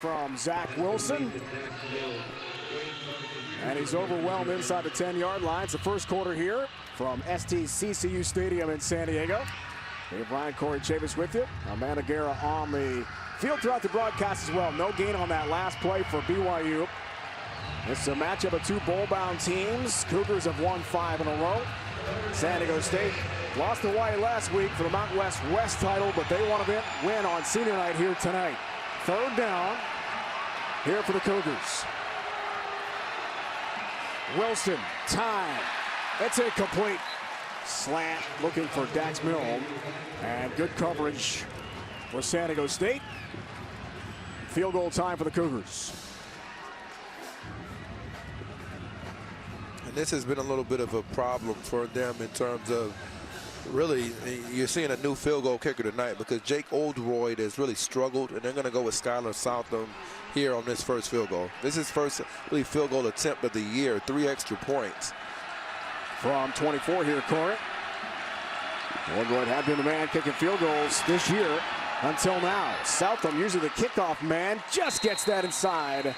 From Zach Wilson. And he's overwhelmed inside the 10-yard line. It's the first quarter here from STCCU Stadium in San Diego. Dave Ryan, Corey Chavis with you. Amanda Guerra on the field throughout the broadcast as well. No gain on that last play for BYU. It's a matchup of two bowl-bound teams. Cougars have won 5 in a row. San Diego State lost to Hawaii last week for the Mountain West title, but they want to win on senior night here tonight. Third down here for the Cougars. Wilson, time. It's incomplete. Slant looking for Dax Milne. And good coverage for San Diego State. Field goal time for the Cougars. And this has been a little bit of a problem for them in terms of really, you're seeing a new field goal kicker tonight because Jake Oldroyd has really struggled, and they're going to go with Skylar Southam here on this first field goal. This is first really field goal attempt of the year, 3 extra points. From 24 here, Corey. Oldroyd had been the man kicking field goals this year until now. Southam, usually the kickoff man, just gets that inside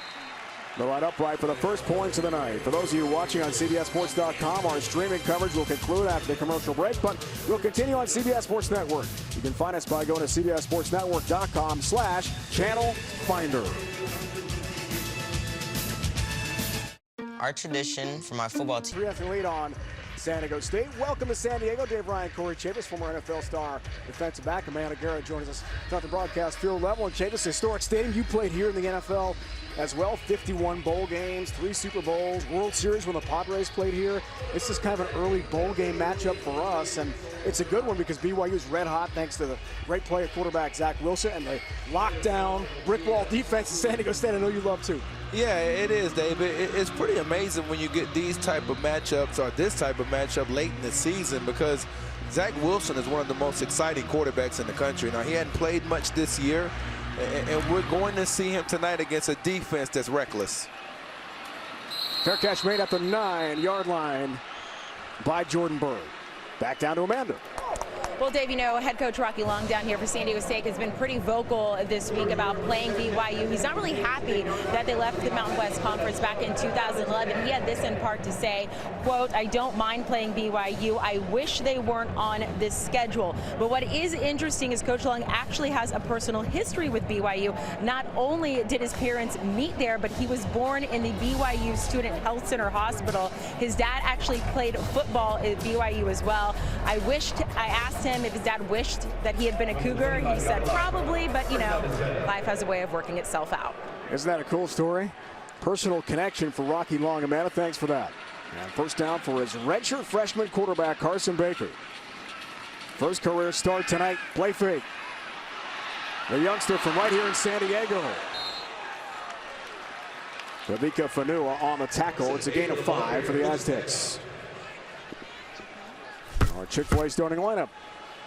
the right upright for the first points of the night. For those of you watching on CBSSports.com, our streaming coverage will conclude after the commercial break, but we'll continue on CBS Sports Network. You can find us by going to CBSSportsNetwork.com/channel finder. Our tradition for my football team. 3-0 lead on San Diego State. Welcome to San Diego. Dave Ryan, Corey Chavis, former NFL star, defensive back. Amanda Guerra joins us at the broadcast field level. And Chavis, historic stadium. You played here in the NFL as well. 51 bowl games, 3 Super Bowls, World Series when the Padres played here. This is kind of an early bowl game matchup for us, and it's a good one because BYU is red hot thanks to the great play of quarterback Zach Wilson and the lockdown brick wall defense of San Diego State. I know you love too. Yeah, it is, Dave. It's pretty amazing when you get these type of matchups or this type of matchup late in the season because Zach Wilson is one of the most exciting quarterbacks in the country. Now, he hadn't played much this year, and we're going to see him tonight against a defense that's reckless. Fair catch made at the 9-yard line by Jordan Bird. Back down to Amanda. Well, Dave, you know, head coach Rocky Long down here for San Diego State has been pretty vocal this week about playing BYU. He's not really happy that they left the Mountain West Conference back in 2011. He had this in part to say, quote, "I don't mind playing BYU. I wish they weren't on this schedule." But what is interesting is Coach Long actually has a personal history with BYU. Not only did his parents meet there, but he was born in the BYU Student Health Center Hospital. His dad actually played football at BYU as well. I asked him if his dad wished that he had been a Cougar. He said probably, but you know, life has a way of working itself out. Isn't that a cool story? Personal connection for Rocky Long. Amanda, thanks for that. And first down for his redshirt freshman quarterback, Carson Baker. First career start tonight, play fake. The youngster from right here in San Diego. Kavika Fanua on the tackle. It's a gain of 5 for the Aztecs. Our Chick-fil-A starting lineup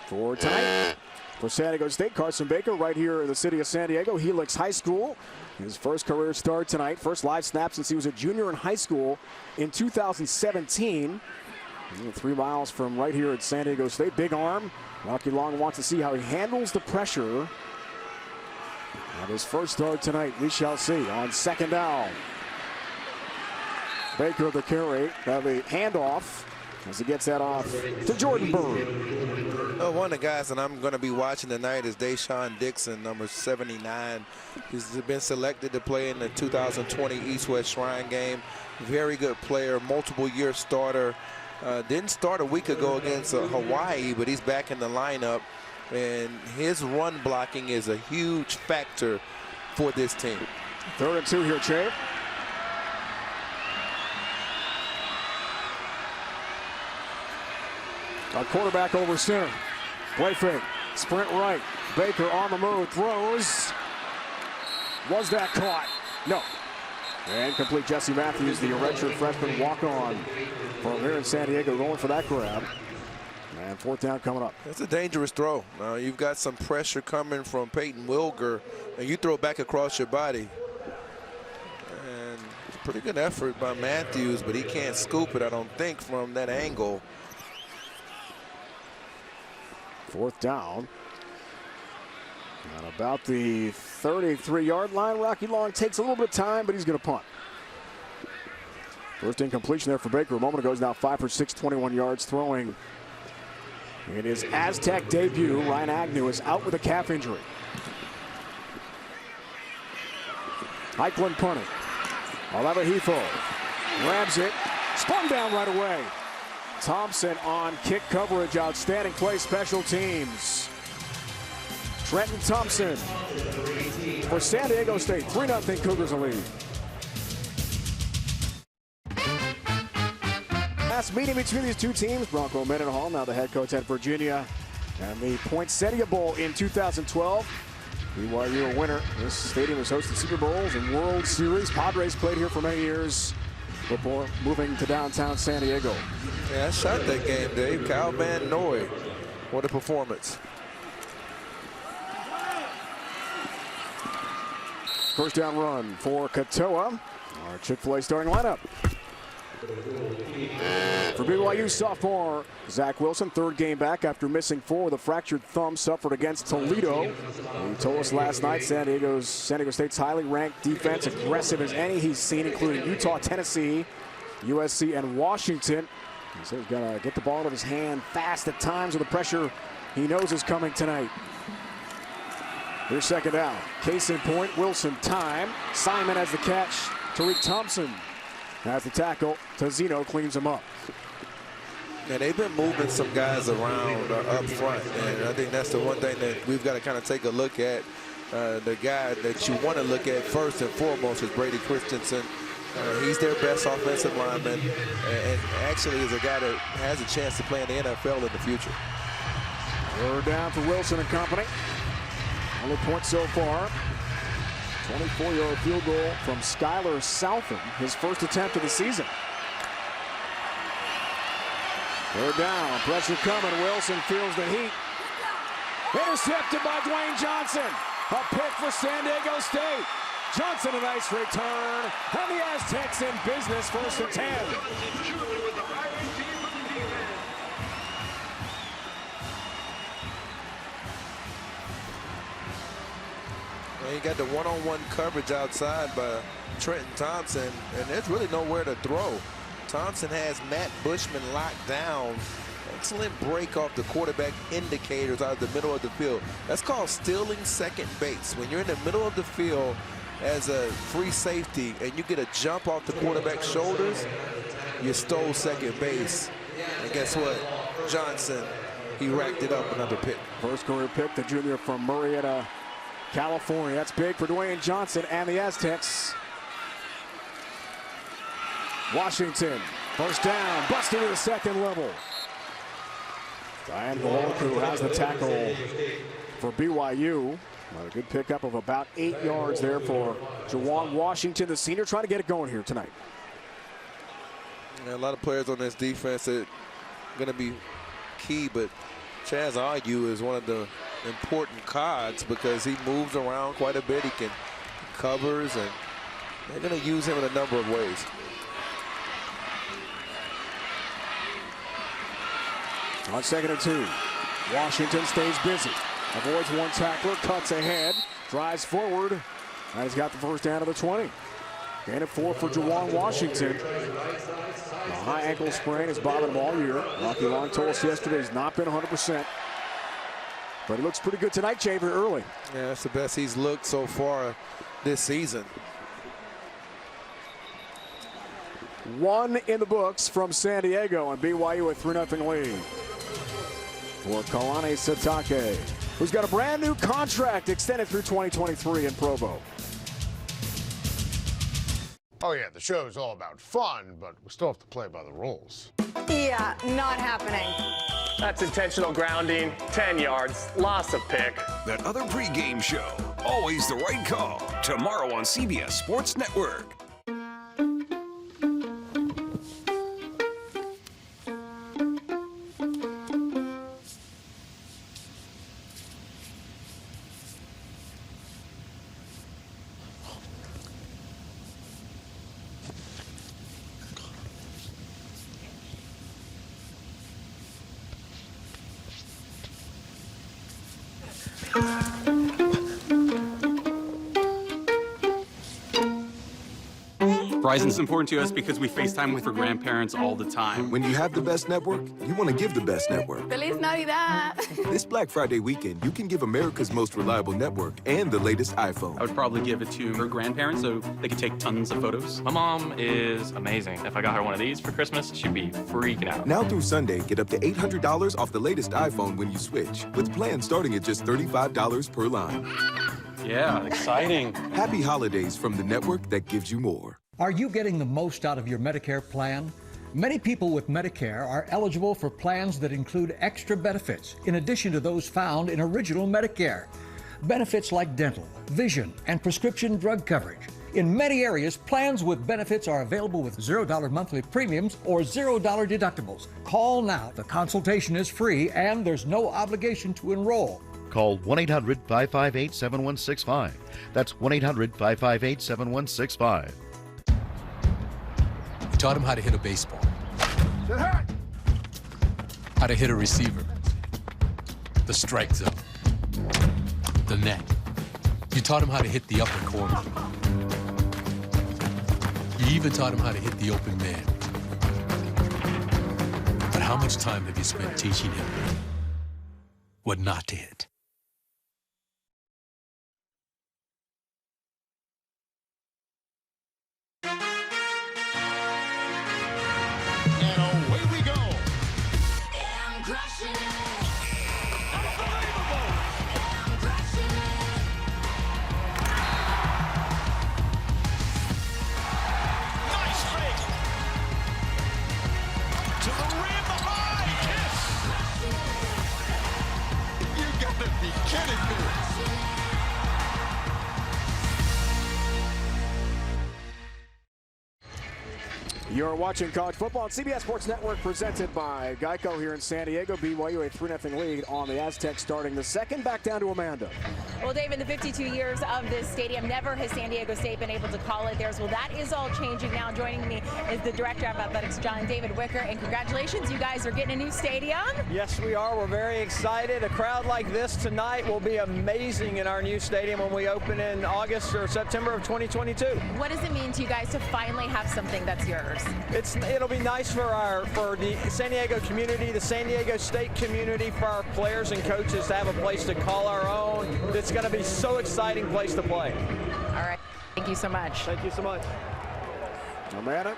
for tonight. For San Diego State, Carson Baker right here in the city of San Diego, Helix High School. His first career start tonight. First live snap since he was a junior in high school in 2017. 3 miles from right here at San Diego State. Big arm. Rocky Long wants to see how he handles the pressure. On his first start tonight, we shall see. On second down, Baker the carry, the handoff as he gets that off to Jordan Bird. One of the guys that I'm going to be watching tonight is Deshaun Dixon, number 79. He's been selected to play in the 2020 East-West Shrine game. Very good player, multiple-year starter. Didn't start a week ago against Hawaii, but he's back in the lineup. And his run blocking is a huge factor for this team. 3rd and 2 here, Che. A quarterback over center. Play fake. Sprint right. Baker on the move. Throws. Was that caught? No. And complete. Jesse Matthews, the redshirt freshman, walk on from here in San Diego, going for that grab. And 4th down coming up. It's a dangerous throw. Now you've got some pressure coming from Peyton Wilger, and you throw it back across your body. And it's a pretty good effort by Matthews, but he can't scoop it, I don't think, from that angle. 4th down. And about the 33-yard line, Rocky Long takes a little bit of time, but he's going to punt. First incompletion there for Baker a moment ago. He's now 5 for 6, 21 yards throwing. In his Aztec debut, Ryan Agnew is out with a calf injury. Eichland punting. Olave-Hifo grabs it, spun down right away. Thompson on kick coverage, outstanding play, special teams. Trenton Thompson for San Diego State, 3-0 Cougars in lead. Last meeting between these two teams, Bronco Mendenhall, now the head coach at Virginia, and the Poinsettia Bowl in 2012. BYU a winner. This stadium has hosted Super Bowls and World Series. Padres played here for many years before moving to downtown San Diego. Yeah, I shot that game, Dave. Kyle Van Noy. What a performance. First down run for Katoa. Our Chick-fil-A starting lineup. For BYU sophomore Zach Wilson, third game back after missing 4 with a fractured thumb suffered against Toledo. He told us last night San Diego State's highly ranked defense, aggressive as any he's seen, including Utah, Tennessee, USC, and Washington. He said he's got to get the ball out of his hand fast at times with the pressure he knows is coming tonight. Here's second down. Case in point, Wilson time. Simon has the catch. Tariq Thompson has the tackle. Tazzino cleans him up. And they've been moving some guys around up front, and I think that's the one thing that we've got to kind of take a look at. The guy that you want to look at first and foremost is Brady Christensen. He's their best offensive lineman, and actually is a guy that has a chance to play in the NFL in the future. Third down for Wilson and company. Only point so far. 24-yard field goal from Skylar Southam, his first attempt of the season. Third down, pressure coming. Wilson feels the heat. Intercepted by Dwayne Johnson. A pick for San Diego State. Johnson a nice return. And the Aztecs in business, 1st and 10. You got the one-on-one coverage outside by Trenton Thompson, and there's really nowhere to throw. Thompson has Matt Bushman locked down. Excellent break off the quarterback indicators out of the middle of the field. That's called stealing second base. When you're in the middle of the field as a free safety and you get a jump off the quarterback's shoulders, you stole second base. And guess what? Johnson, he racked it up, another pick. First career pick, the junior from Murrieta, California. That's big for Dwayne Johnson and the Aztecs. Washington, first down, busted to the second level. Diane Goloku has the tackle for BYU. A good pickup of about 8 yards there for Juwan Washington, the senior, trying to get it going here tonight. Yeah, a lot of players on this defense that are going to be key, but Chaz Ayu is one of the important cogs because he moves around quite a bit. He covers, and they're going to use him in a number of ways. On 2nd and 2, Washington stays busy. Avoids one tackler, cuts ahead, drives forward, and he's got the first down of the 20. Gain of 4 for Juwan Washington. A high ankle sprain has bothered him all year. Rocky Long told us yesterday he's not been 100%. But he looks pretty good tonight, Javer, early. Yeah, that's the best he's looked so far this season. 1 in the books from San Diego, and BYU a 3-0 lead. For Kalani Sitake, who's got a brand new contract extended through 2023 in Provo. Oh yeah, the show's all about fun, but we still have to play by the rules. Yeah, not happening. That's intentional grounding, 10 yards, loss of pick. That other pregame show, always the right call. Tomorrow on CBS Sports Network. Verizon's important to us because we FaceTime with our grandparents all the time. When you have the best network, you want to give the best network. Feliz Navidad. This Black Friday weekend, you can give America's most reliable network and the latest iPhone. I would probably give it to her grandparents so they could take tons of photos. My mom is amazing. If I got her one of these for Christmas, she'd be freaking out. Now through Sunday, get up to $800 off the latest iPhone when you switch, with plans starting at just $35 per line. Yeah, exciting. Happy holidays from the network that gives you more. Are you getting the most out of your Medicare plan? Many people with Medicare are eligible for plans that include extra benefits, in addition to those found in original Medicare. Benefits like dental, vision, and prescription drug coverage. In many areas, plans with benefits are available with $0 monthly premiums or $0 deductibles. Call now. The consultation is free and there's no obligation to enroll. Call 1-800-558-7165. That's 1-800-558-7165. You taught him how to hit a baseball, how to hit a receiver, the strike zone, the net. You taught him how to hit the upper corner. You even taught him how to hit the open man. But how much time have you spent teaching him what not to hit? You're watching college football on CBS Sports Network, presented by Geico here in San Diego. BYU a 3-0 lead on the Aztecs starting the second. Back down to Amanda. Well, Dave, in the 52 years of this stadium, never has San Diego State been able to call it theirs. Well, that is all changing now. Joining me is the Director of Athletics, John David Wicker. And congratulations, you guys are getting a new stadium. Yes, we are. We're very excited. A crowd like this tonight will be amazing in our new stadium when we open in August or September of 2022. What does it mean to you guys to finally have something that's yours? It'll be nice for the San Diego community, the San Diego State community, for our players and coaches to have a place to call our own. It's going to be so exciting place to play. All right. Thank you so much. Thank you so much. Amanda,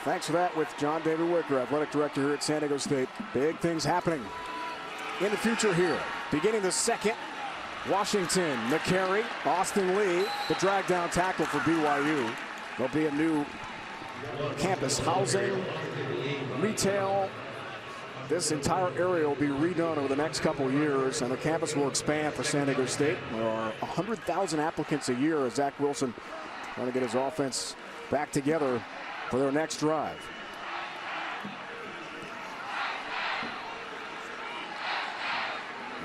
thanks for that with John David Wicker, Athletic Director here at San Diego State. Big things happening in the future here. Beginning the second, Washington, McCary, Austin Lee, the drag down tackle for BYU. There'll be a new campus housing, retail. This entire area will be redone over the next couple of years, and the campus will expand for San Diego State. There are 100,000 applicants a year as Zach Wilson trying to get his offense back together for their next drive.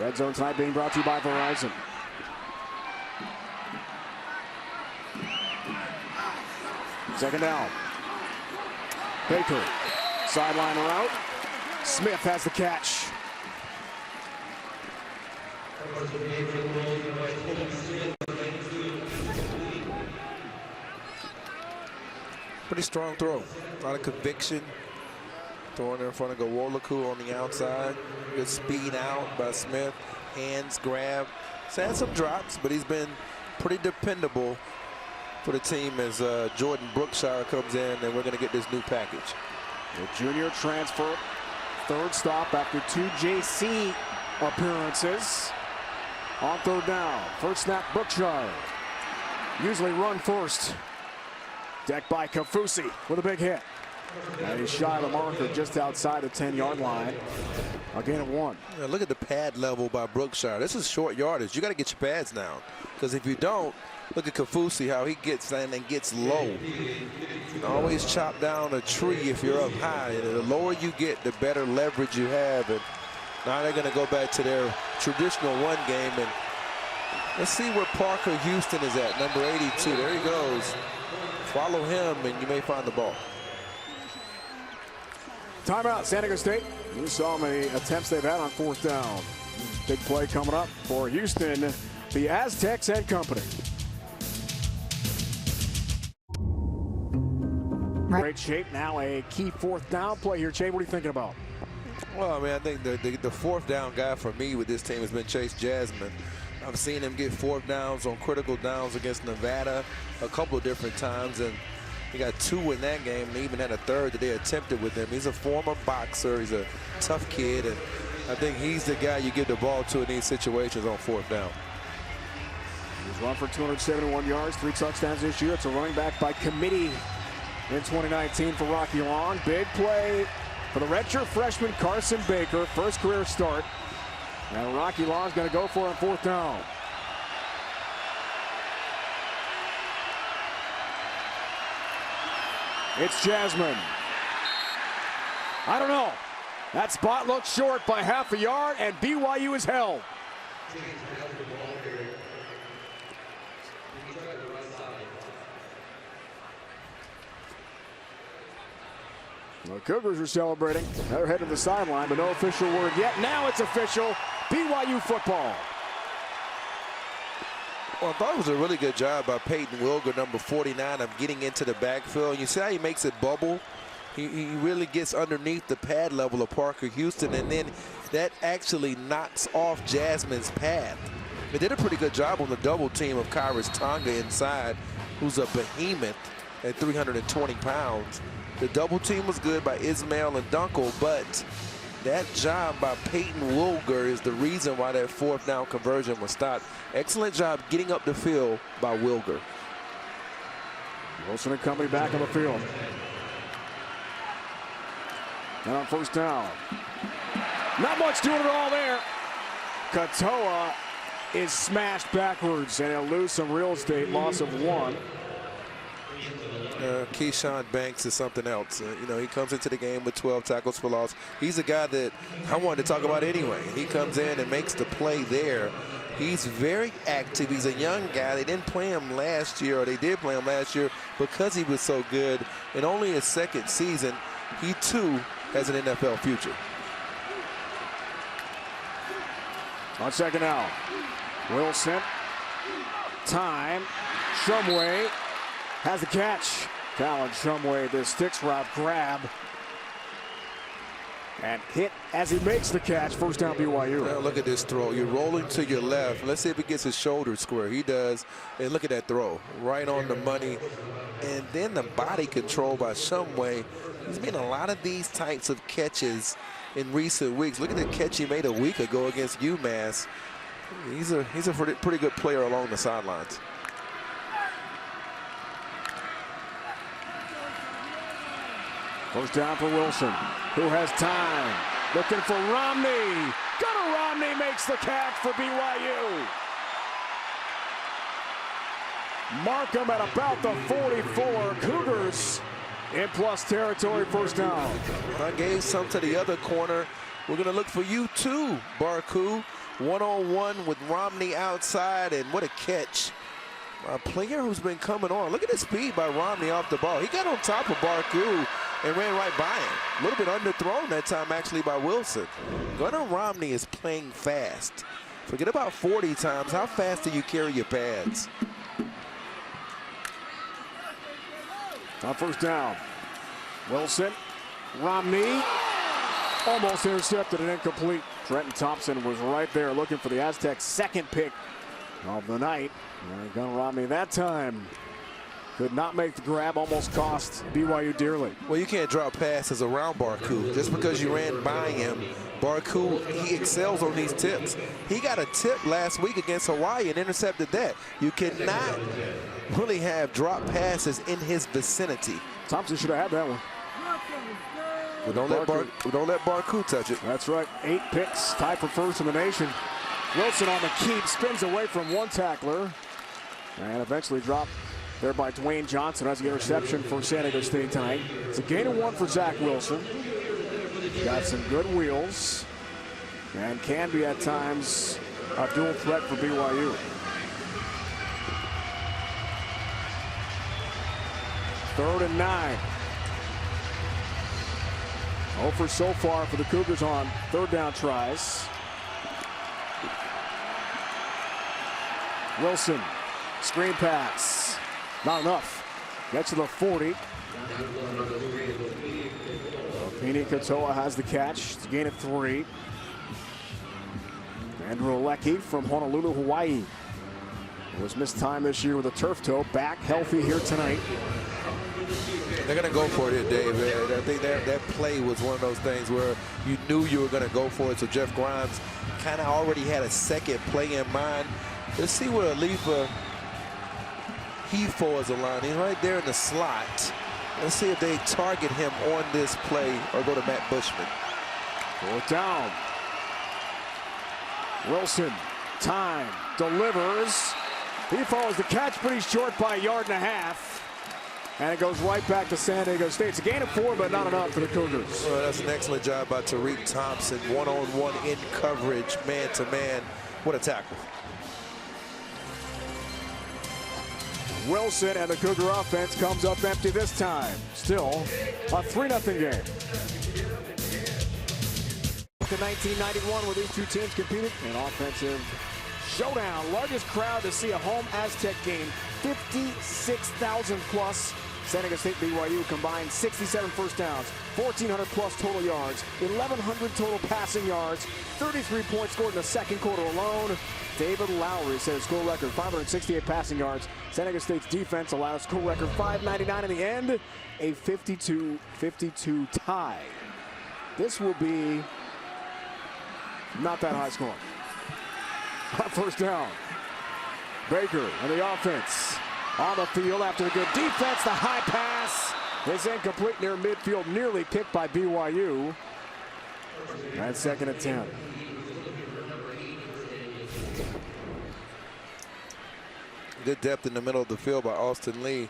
Red Zone tonight being brought to you by Verizon. Second down. Baker, sideline route. Smith has the catch. Pretty strong throw. A lot of conviction. Throwing it in front of Gowolaku on the outside. Good speed out by Smith. Hands grab. He's had some drops, but he's been pretty dependable for the team as Jordan Brookshire comes in, and we're going to get this new package. The junior transfer, third stop after 2 JC appearances. On third down, first snap Brookshire. Usually run first. Decked by Kafusi with a big hit. And he's shy of the marker just outside the 10-yard line. A gain of 1. Yeah, look at the pad level by Brookshire. This is short yardage. You got to get your pads down, because if you don't, look at Kafusi, how he gets in and gets low. You can always chop down a tree if you're up high. And the lower you get, the better leverage you have. And now they're going to go back to their traditional run game. And let's see where Parker Houston is at, number 82. There he goes. Follow him, and you may find the ball. Timeout, San Diego State. You saw how many attempts they've had on fourth down. Big play coming up for Houston, the Aztecs and company. Great shape. Now a key fourth down play here. Jay, what are you thinking about? Well, I mean, I think the fourth down guy for me with this team has been Chase Jasmine. I've seen him get fourth downs on critical downs against Nevada a couple of different times, and he got 2 in that game, and even had a third that they attempted with him. He's a former boxer. He's a tough kid, and I think he's the guy you give the ball to in these situations on fourth down. He's run for 271 yards, 3 touchdowns this year. It's a running back by committee in 2019 for Rocky Long. Big play for the redshirt freshman Carson Baker, first career start. And Rocky Long's going to go for it on fourth down. It's Jasmine. I don't know. That spot looks short by half a yard, and BYU is held. The Cougars are celebrating. They're headed to the sideline, but no official word yet. Now it's official. BYU football. Well, I thought it was a really good job by Peyton Wilger, number 49, of getting into the backfield. You see how he makes it bubble? He really gets underneath the pad level of Parker Houston, and then that actually knocks off Jasmine's path. They did a pretty good job on the double team of Kyrus Tonga inside, who's a behemoth at 320 pounds. The double team was good by Ismail and Dunkel, but that job by Peyton Wilger is the reason why that fourth down conversion was stopped. Excellent job getting up the field by Wilger. Wilson and company back on the field. And on first down. Not much doing it all there. Katoa is smashed backwards, and he'll lose some real estate, loss of 1. Keyshawn Banks is something else. You know, he comes into the game with 12 tackles for loss. He's a guy that I wanted to talk about anyway. He comes in and makes the play there. He's very active. He's a young guy. They didn't play him last year, or they did play him last year because he was so good. In only his second season, he too has an NFL future. On second down, Wilson, time, Shumway has the catch. Colin Shumway, the sticks route grab. And hit as he makes the catch. First down BYU. Now look at this throw. You're rolling to your left. Let's see if he gets his shoulder square. He does. And look at that throw. Right on the money. And then the body control by Shumway. He's made a lot of these types of catches in recent weeks. Look at the catch he made a week ago against UMass. He's a pretty good player along the sidelines. First down for Wilson, who has time. Looking for Romney. Gunnar Romney makes the catch for BYU. Markham at about the 44. Cougars in plus territory, first down. I gave some to the other corner. We're going to look for you too, Barku. One-on-one with Romney outside, and what a catch. A player who's been coming on. Look at the speed by Romney off the ball. He got on top of Barku and ran right by him. A little bit underthrown that time actually by Wilson. Gunnar Romney is playing fast. Forget about 40 times. How fast do you carry your pads? On first down, Wilson, Romney, almost intercepted and incomplete. Trenton Thompson was right there looking for the Aztecs' second pick of the night. And Gunnar Romney that time could not make the grab, almost cost BYU dearly. Well, you can't drop passes around Barku. Just because you ran by him, Barku, he excels on these tips. He got a tip last week against Hawaii and intercepted that. You cannot really have drop passes in his vicinity. Thompson should have had that one. But don't let Barku touch it. That's right. 8 picks, tied for first in the nation. Wilson on the keep, spins away from one tackler, and eventually dropped there by Dwayne Johnson as the interception for San Diego State tonight. It's a gain of 1 for Zach Wilson. Got some good wheels and can be at times a dual threat for BYU. Third and 9. 0 for so far for the Cougars on third down tries. Wilson, screen pass. Not enough. Gets to the 40. Pini Katoa has the catch. It's a gain of 3. Andrew Alecki from Honolulu, Hawaii. Was missed time this year with a turf toe. Back healthy here tonight. They're going to go for it here, Dave. I think that play was one of those things where you knew you were going to go for it. So Jeff Grimes kind of already had a second play in mind. Let's see where Alifa Hefo is aligned. He's right there in the slot. Let's see if they target him on this play or go to Matt Bushman. 4th down. Wilson, time, delivers. He follows the catch, but he's short by 1.5 yards. And it goes right back to San Diego State. It's a gain of 4, but not enough for the Cougars. Well, that's an excellent job by Tariq Thompson. One-on-one in coverage, man-to-man. What a tackle. Wilson and the Cougar offense comes up empty this time. Still a 3-0 game. In 1991, where these two teams competed in offensive showdown. Largest crowd to see a home Aztec game. 56,000 plus. San Diego State BYU combined 67 first downs, 1,400 plus total yards, 1,100 total passing yards, 33 points scored in the second quarter alone. David Lowry set a school record 568 passing yards. San Diego State's defense allowed a school record 599 in the end. A 52-52 tie. This will be not that high scoring. First down. Baker and the offense on the field after the good defense. The high pass is incomplete near midfield, nearly picked by BYU. And 2nd and 10. Good depth in the middle of the field by Austin Lee.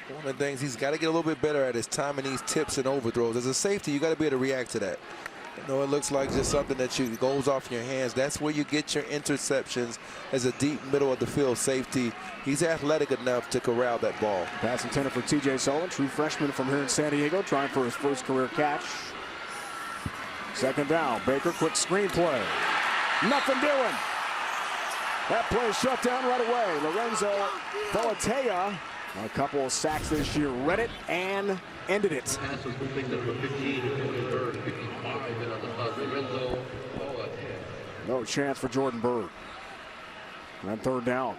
One of the things he's got to get a little bit better at is timing these tips and overthrows. As a safety, you got to be able to react to that. You know, it looks like just something that goes off your hands. That's where you get your interceptions as a deep middle of the field safety. He's athletic enough to corral that ball. Pass intended for TJ Sullivan, true freshman from here in San Diego, trying for his first career catch. 2nd down. Baker, quick screen play. Nothing doing. That play is shut down right away. Lorenzo Volatea, a couple of sacks this year, read it and ended it. No chance for Jordan Bird. And 3rd down.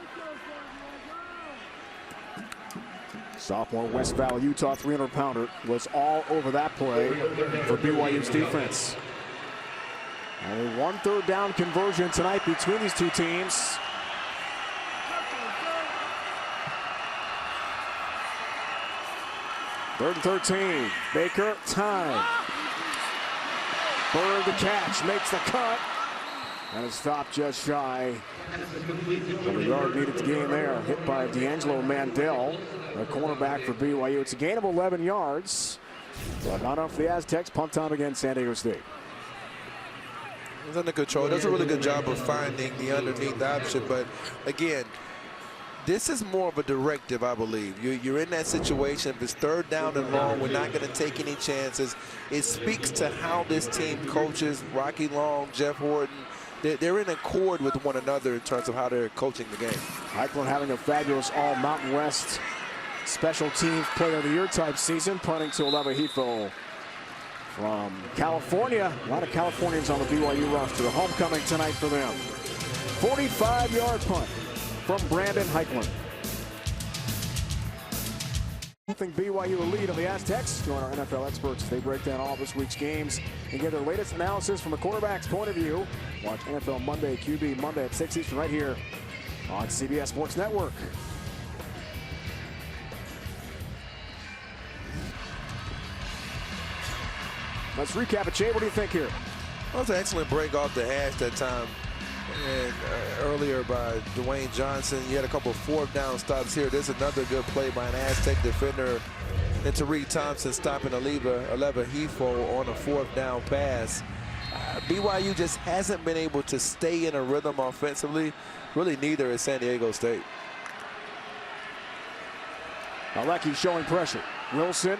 Sophomore West Valley, Utah 300-pounder was all over that play for BYU's defense. Only 1 3rd down conversion tonight between these two teams. Third and 13. Baker, time. Bird the catch, makes the cut. And it's stopped just shy of a yard needed to gain there. Hit by D'Angelo Mandel, a cornerback for BYU. It's a gain of 11 yards. But not enough for the Aztecs. Punt time against San Diego State. He's under control. Does a really good job of finding the underneath option. But again, this is more of a directive, I believe. You're in that situation. If it's 3rd down and long, we're not going to take any chances. It speaks to how this team coaches. Rocky Long, Jeff Horton, they're in accord with one another in terms of how they're coaching the game. Heikland having a fabulous all-Mountain West special teams player of the year type season, punting to Aleva Hefo from California. A lot of Californians on the BYU roster. Homecoming tonight for them. 45-yard punt from Brandon Heikland. I think BYU will lead on the Aztecs. Join our NFL experts. They break down all this week's games and get their latest analysis from a quarterback's point of view. Watch NFL Monday, QB Monday at 6 Eastern right here on CBS Sports Network. Let's recap it, Jay. What do you think here? That was an excellent break off the hash that time. And earlier by Dwayne Johnson. You had a couple of 4th down stops here. There's another good play by an Aztec defender. And Tariq Thompson stopping Aleva Hefo on a 4th down pass. BYU just hasn't been able to stay in a rhythm offensively. Really neither is San Diego State. Alecki showing pressure. Wilson.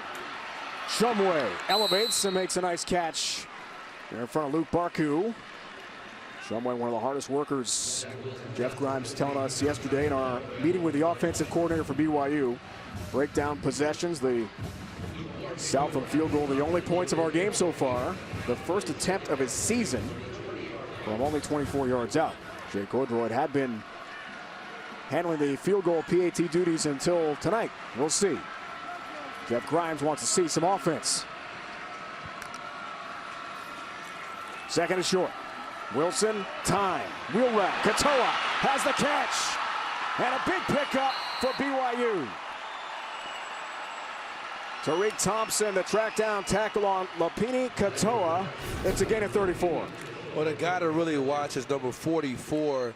Shumway elevates and makes a nice catch. There in front of Luke Barku. Someone, one of the hardest workers, Jeff Grimes telling us yesterday in our meeting with the offensive coordinator for BYU. Break down possessions. The Southland field goal, the only points of our game so far. The first attempt of his season from only 24 yards out. Jake Oldroyd had been handling the field goal PAT duties until tonight. We'll see. Jeff Grimes wants to see some offense. Second and short. Wilson, time, wheel route. Katoa has the catch. And a big pickup for BYU. Tariq Thompson, the track down tackle on Lapini Katoa. It's a gain of 34. Well, the guy to really watch is number 44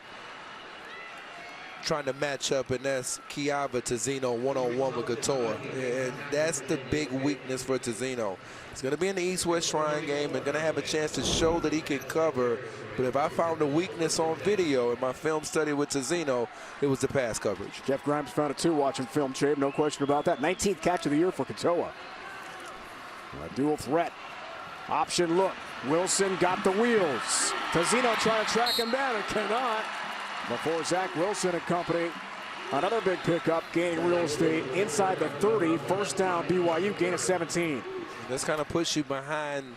trying to match up, and that's Kiava Tizino one-on-one with Katoa. And that's the big weakness for Tizino. He's going to be in the East-West Shrine game and going to have a chance to show that he can cover. But if I found a weakness on video in my film study with Tizino, it was the pass coverage. Jeff Grimes found it too watching film, Chabe. No question about that. 19th catch of the year for Katoa. A dual threat. Option look. Wilson got the wheels. Tizino trying to track him down and cannot. Before Zach Wilson and company. Another big pickup, gaining real estate inside the 30. First down, BYU, gain of 17. This kind of puts you behind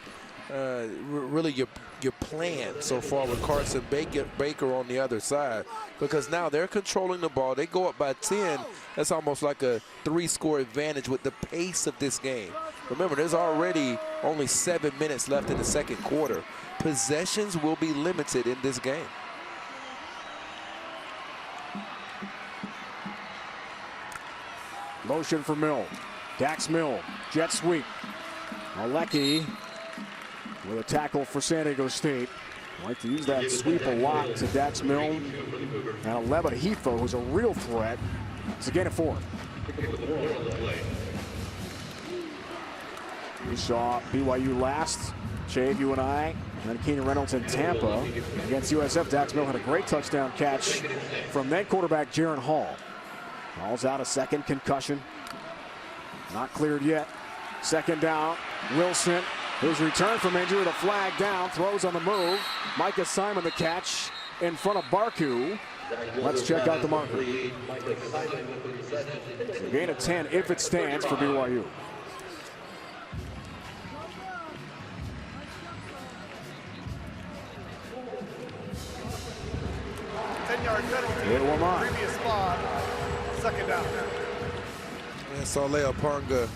really your plan so far with Carson Baker on the other side, because now they're controlling the ball. They go up by 10. That's almost like a 3-score advantage with the pace of this game. Remember, there's already only 7 minutes left in the second quarter. Possessions will be limited in this game. Motion for Mill. Dax Mill, jet sweep. Alecki with a tackle for San Diego State. Like to use that sweep a lot to Dax Mill. And Aleba Hifo, who's a real threat. It's a gain of 4. We saw BYU last. Chabe, you and I, and then Keenan Reynolds in Tampa against USF. Dax Mill had a great touchdown catch from then quarterback Jaron Hall. Hall's out, a second concussion. Not cleared yet. Second down. Wilson, who's returned from injury, with a flag down, throws on the move. Micah Simon the catch in front of Barku. Let's check out the marker. A gain of 10 if it stands for BYU. Previous spot, second down. And Saleh Ponga,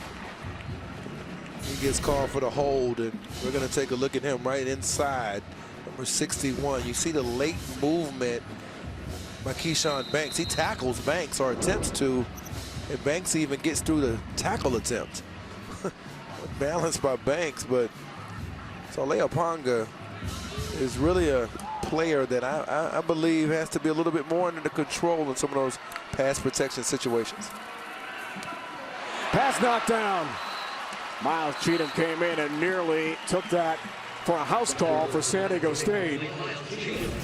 he gets called for the hold, and we're going to take a look at him right inside, number 61. You see the late movement by Keyshawn Banks. He tackles Banks, or attempts to, and Banks even gets through the tackle attempt. Balanced by Banks, but Saleh Ponga is really a player that I believe has to be a little bit more under the control in some of those pass protection situations. Pass knocked down. Miles Cheatham came in and nearly took that for a house call for San Diego State.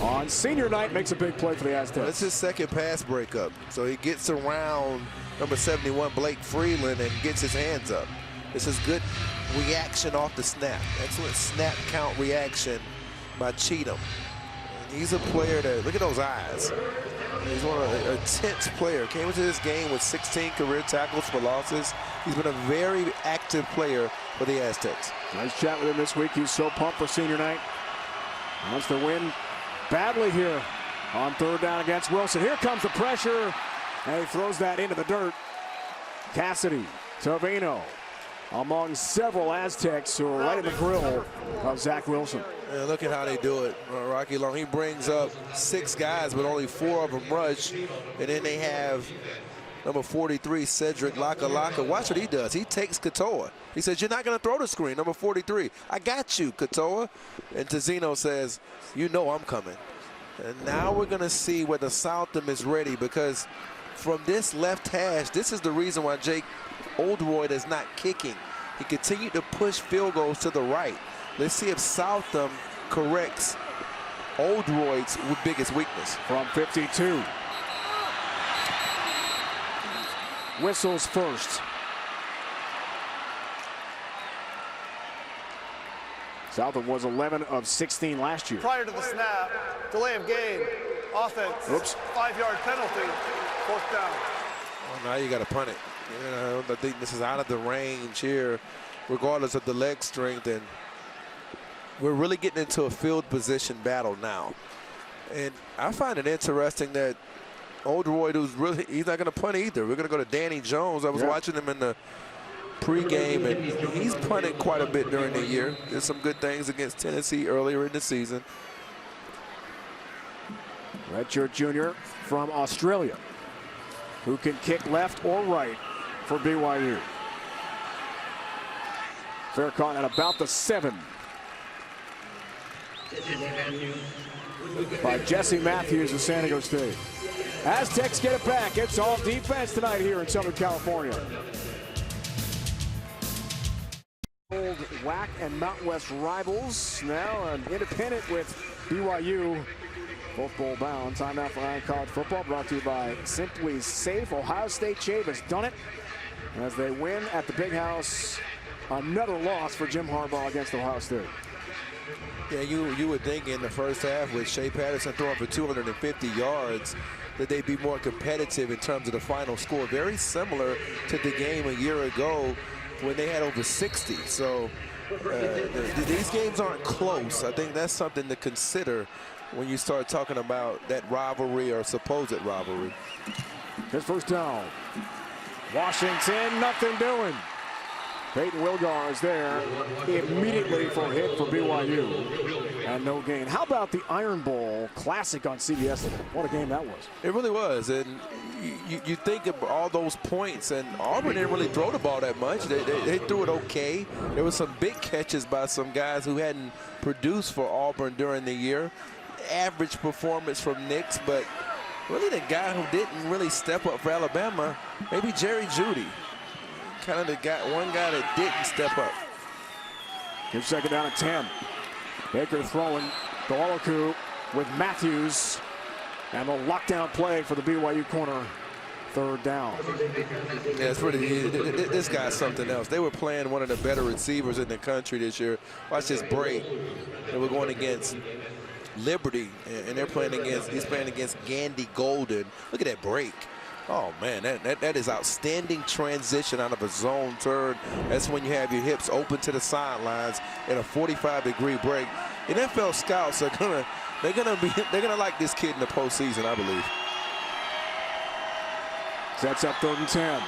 On senior night, makes a big play for the Aztecs. That's his second pass breakup. So he gets around number 71, Blake Freeland, and gets his hands up. This is good reaction off the snap. Excellent snap count reaction by Cheatham. And he's a player that, look at those eyes. He's one of a tense player. Came into this game with 16 career tackles for losses. He's been a very active player for the Aztecs. Nice chat with him this week. He's so pumped for senior night. Wants to win badly here on third down against Wilson. Here comes the pressure, and he throws that into the dirt. Cassidy, Tavino, among several Aztecs who are right in the grill of Zach Wilson. And look at how they do it. Rocky Long, he brings up 6 guys, but only 4 of them rush. And then they have number 43, Cedric Laka. Watch what he does. He takes Katoa. He says, you're not going to throw the screen, number 43. I got you, Katoa. And Tizino says, you know I'm coming. And now we're going to see whether Southam is ready, because from this left hash, this is the reason why Jake Oldroyd is not kicking. He continued to push field goals to the right. Let's see if Southam corrects Oldroyd's biggest weakness. From 52. Whistles first. Southwood was 11 of 16 last year. Prior to the snap, delay of game, offense, 5-yard penalty, 4th down. Well, now you got to punt it. You know, I think this is out of the range here, regardless of the leg strength, and we're really getting into a field position battle now. And I find it interesting that Oldroyd, he's not going to punt either. We're going to go to Danny Jones. I was watching him in the pregame, and he's punted quite a bit during the year. Did some good things against Tennessee earlier in the season. Redshirt junior from Australia, who can kick left or right for BYU. Fair caught at about the 7. By Jesse Matthews of San Diego State. Aztecs get it back. It's all defense tonight here in Southern California. Old WAC and Mountain West rivals. Now an independent with BYU. Both bowl bound. Time now for Iron College football. Brought to you by Simply Safe. Ohio State Chave has done it as they win at the Big House. Another loss for Jim Harbaugh against Ohio State. Yeah, you would think in the first half with Shea Patterson throwing for 250 yards that they'd be more competitive in terms of the final score. Very similar to the game a year ago when they had over 60. So these games aren't close. I think that's something to consider when you start talking about that rivalry or supposed rivalry. His first down. Washington, nothing doing. Peyton Wilgar is there immediately for a hit for BYU and no gain. How about the Iron Bowl Classic on CBS today? What a game that was. It really was. And you think of all those points, and Auburn didn't really throw the ball that much. They threw it okay. There was some big catches by some guys who hadn't produced for Auburn during the year. Average performance from Nix, but really the guy who didn't really step up for Alabama, maybe Jerry Jeudy. Kind of one guy that didn't step up. Give second down at 10. Baker throwing. Gawalaku with Matthews. And the lockdown play for the BYU corner. 3rd down. Yeah, it's really, this guy's something else. They were playing one of the better receivers in the country this year. Watch this break. They were going against Liberty, and he's playing against Gandy Golden. Look at that break. Oh, man, that is outstanding transition out of a zone turn. That's when you have your hips open to the sidelines in a 45-degree break. And NFL scouts are they're gonna like this kid in the postseason, I believe. Sets up 3rd and 10.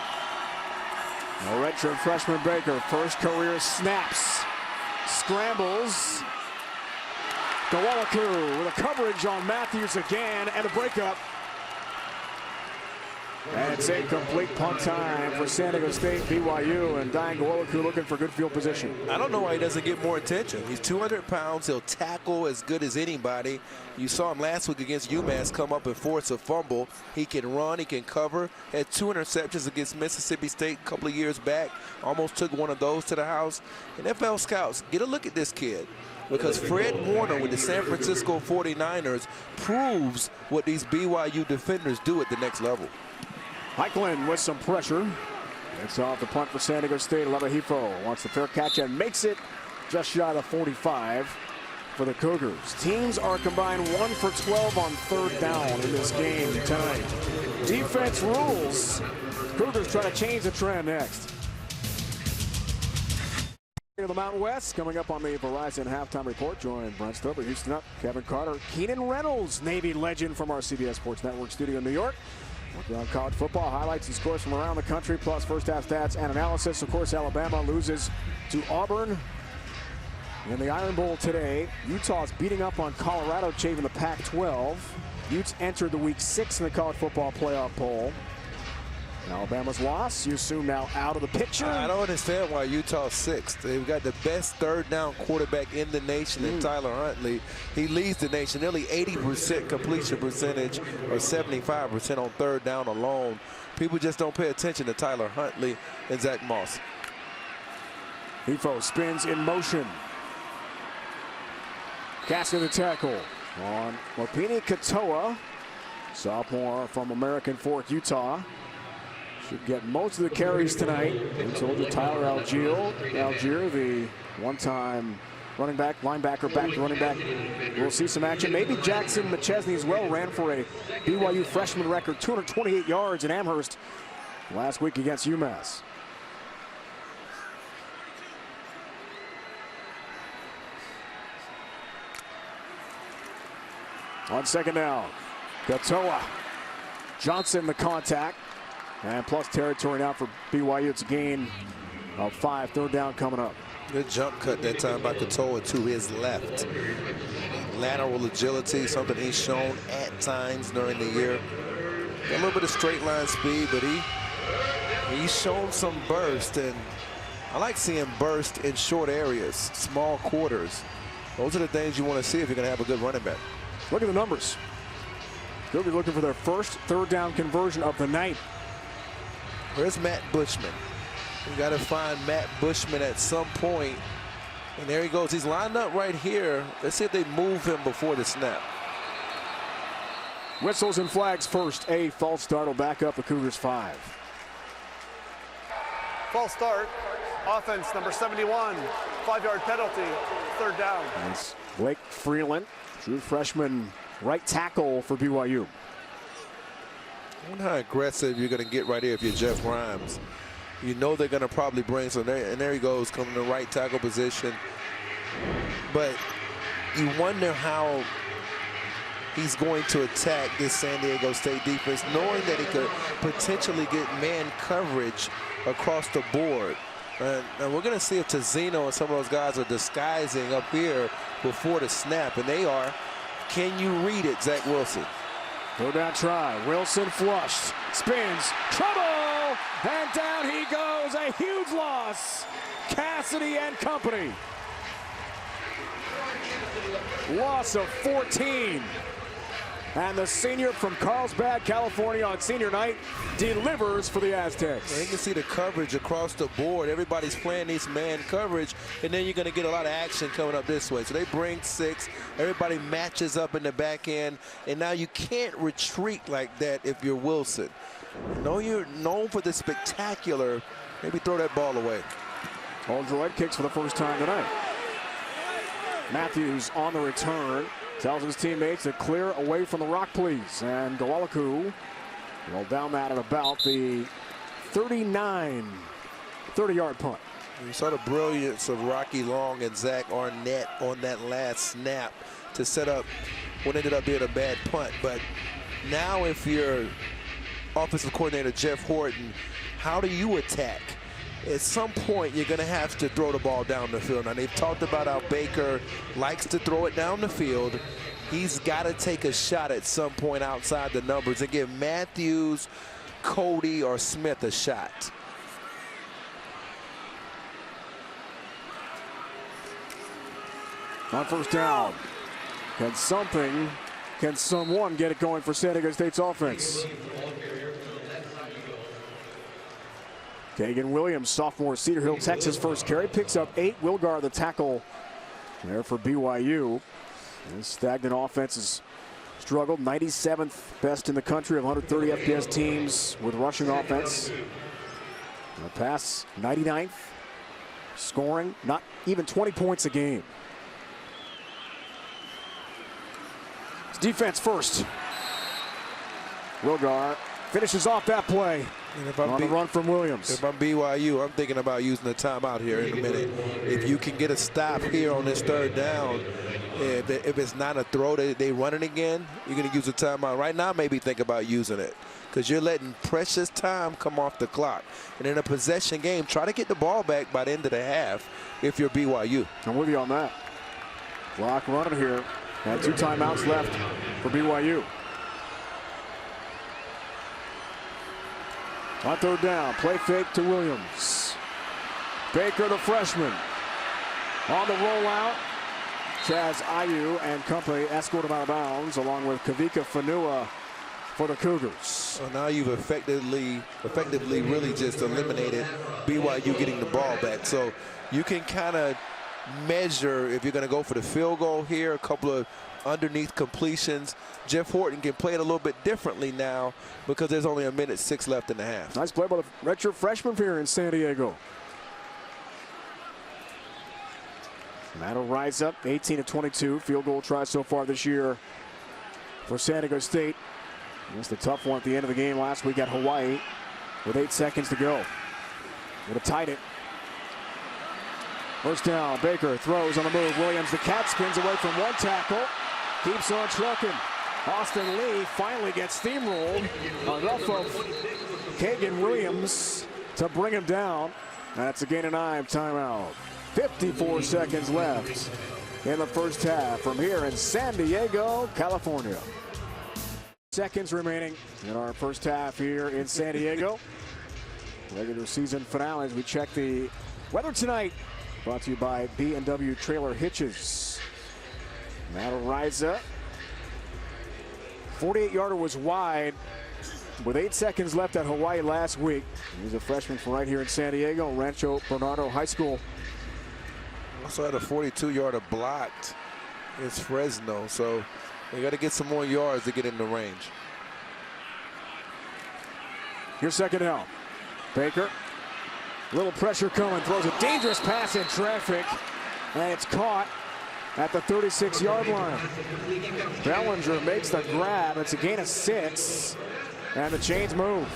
A redshirt freshman Baker, first career snaps. Scrambles. Gawalaku with a coverage on Matthews again, and a breakup. And it's incomplete. Punt time for San Diego State. BYU and Diane Gawalaku looking for good field position. I don't know why he doesn't get more attention. He's 200 pounds. He'll tackle as good as anybody. You saw him last week against UMass come up and force a fumble. He can run. He can cover. Had 2 interceptions against Mississippi State a couple of years back. Almost took one of those to the house. And NFL scouts, get a look at this kid. Because Fred Warner with the San Francisco 49ers proves what these BYU defenders do at the next level. Heiklin with some pressure. It's off the punt for San Diego State. Levahifo wants the fair catch and makes it just shy of the 45 for the Cougars. Teams are combined 1 for 12 on 3rd down in this game tonight. Defense rules. Cougars try to change the trend next. The Mountain West coming up on the Verizon halftime report. Join Brent Stover, Houston Up, Kevin Carter, Keenan Reynolds, Navy legend from our CBS Sports Network studio in New York. Working on college football, highlights and scores from around the country, plus first half stats and analysis. Of course, Alabama loses to Auburn in the Iron Bowl today. Utah's beating up on Colorado, shaving the Pac-12. Utes entered the Week 6 in the college football playoff poll. Alabama's loss, you assume now out of the picture. I don't understand why Utah's 6th. They've got the best 3rd down quarterback in the nation in Tyler Huntley. He leads the nation, nearly 80% completion percentage or 75% on 3rd down alone. People just don't pay attention to Tyler Huntley and Zach Moss. Hifo spins in motion. Casting the tackle on Lopini Katoa, sophomore from American Fork, Utah. Should get most of the carries tonight. We told you Tyler Algier, the one-time running back, linebacker, back to running back. We'll see some action. Maybe Jackson McChesney as well ran for a BYU freshman record, 228 yards in Amherst last week against UMass. On second down, Katoa. Johnson the contact. And plus territory now for BYU. It's a gain of 5. Third down coming up. Good jump cut that time by Katoa to his left. Lateral agility, something he's shown at times during the year. Got a little bit of straight line speed, but he's shown some burst. And I like seeing burst in short areas, small quarters. Those are the things you want to see if you're going to have a good running back. Look at the numbers. They'll be looking for their first third down conversion of the night. Where's Matt Bushman? You got to find Matt Bushman at some point. And there he goes. He's lined up right here. Let's see if they move him before the snap. Whistles and flags first. A false start will back up the Cougars 5. False start. Offense number 71. 5-yard penalty. Third down. It's Blake Freeland, true freshman right tackle for BYU. I wonder how aggressive you're going to get right here if you're Jeff Grimes. You know they're going to probably bring some, and there he goes, coming to the right tackle position. But you wonder how he's going to attack this San Diego State defense, knowing that he could potentially get man coverage across the board. And we're going to see if Tazzino and some of those guys are disguising up here before the snap, and they are. Can you read it, Zach Wilson? Third down try. Wilson flushed. Spins. Trouble! And down he goes. A huge loss. Cassidy and company. Loss of 14. And the senior from Carlsbad, California on senior night delivers for the Aztecs. You can see the coverage across the board. Everybody's playing these man coverage, and then you're going to get a lot of action coming up this way. So they bring 6. Everybody matches up in the back end, and now you can't retreat like that if you're Wilson. No, you're known for the spectacular. Maybe throw that ball away. Oldroyd kicks for the first time tonight. Matthews on the return. Tells his teammates to clear away from the rock, please. And Gawalaku will down that at about the 30-yard punt. You saw the brilliance of Rocky Long and Zach Arnett on that last snap to set up what ended up being a bad punt. But now if you're offensive coordinator Jeff Horton, how do you attack? At some point, you're going to have to throw the ball down the field. Now, they've talked about how Baker likes to throw it down the field. He's got to take a shot at some point outside the numbers and give Matthews, Cody, or Smith a shot. On first down, can someone get it going for San Diego State's offense? Kagan Williams, sophomore, Cedar Hill, Texas, first carry, picks up 8. Wilgar, the tackle there for BYU. This stagnant offense has struggled. 97th best in the country of 130 FBS teams with rushing offense. The pass, 99th. Scoring, not even 20 points a game. It's defense first. Wilgar finishes off that play. On the run from Williams. If I'm BYU, I'm thinking about using the timeout here in a minute. If you can get a stop here on this third down, if it's not a throw, they run it again, you're going to use the timeout. Right now, maybe think about using it because you're letting precious time come off the clock. And in a possession game, try to get the ball back by the end of the half if you're BYU. I'm with you on that. Clock running here. And 2 timeouts left for BYU. On third down, play fake to Williams. Baker, the freshman. On the rollout, Chaz Ayu and company escort him out of bounds, along with Kavika Fanua for the Cougars. So now you've effectively really just eliminated BYU getting the ball back. So you can kind of measure if you're going to go for the field goal here, a couple of underneath completions. Jeff Horton can play it a little bit differently now because there's only 1:06 left in the half. Nice play by the redshirt freshman here in San Diego. That'll rise up 18 of 22. Field goal try so far this year for San Diego State. Missed a tough one at the end of the game last week at Hawaii with 8 seconds to go. Would have tied it. First down, Baker throws on the move. Williams, the cat, spins away from one tackle. Keeps on trucking. Austin Lee finally gets steamrolled. Enough of Kagan Williams to bring him down. That's a gain of 9, timeout. 54 seconds left in the first half from here in San Diego, California. Seconds remaining in our first half here in San Diego. Regular season finale as we check the weather tonight. Brought to you by B&W Trailer Hitches. That'll rise up. 48-yarder was wide with 8 seconds left at Hawaii last week. He's a freshman from right here in San Diego, Rancho Bernardo High School. Also had a 42-yarder blocked. It's Fresno, so they got to get some more yards to get in the range. Here's second down. Baker. Little pressure coming, throws a dangerous pass in traffic, and it's caught at the 36-yard line. Bellinger makes the grab. It's a gain of 6, and the chains move.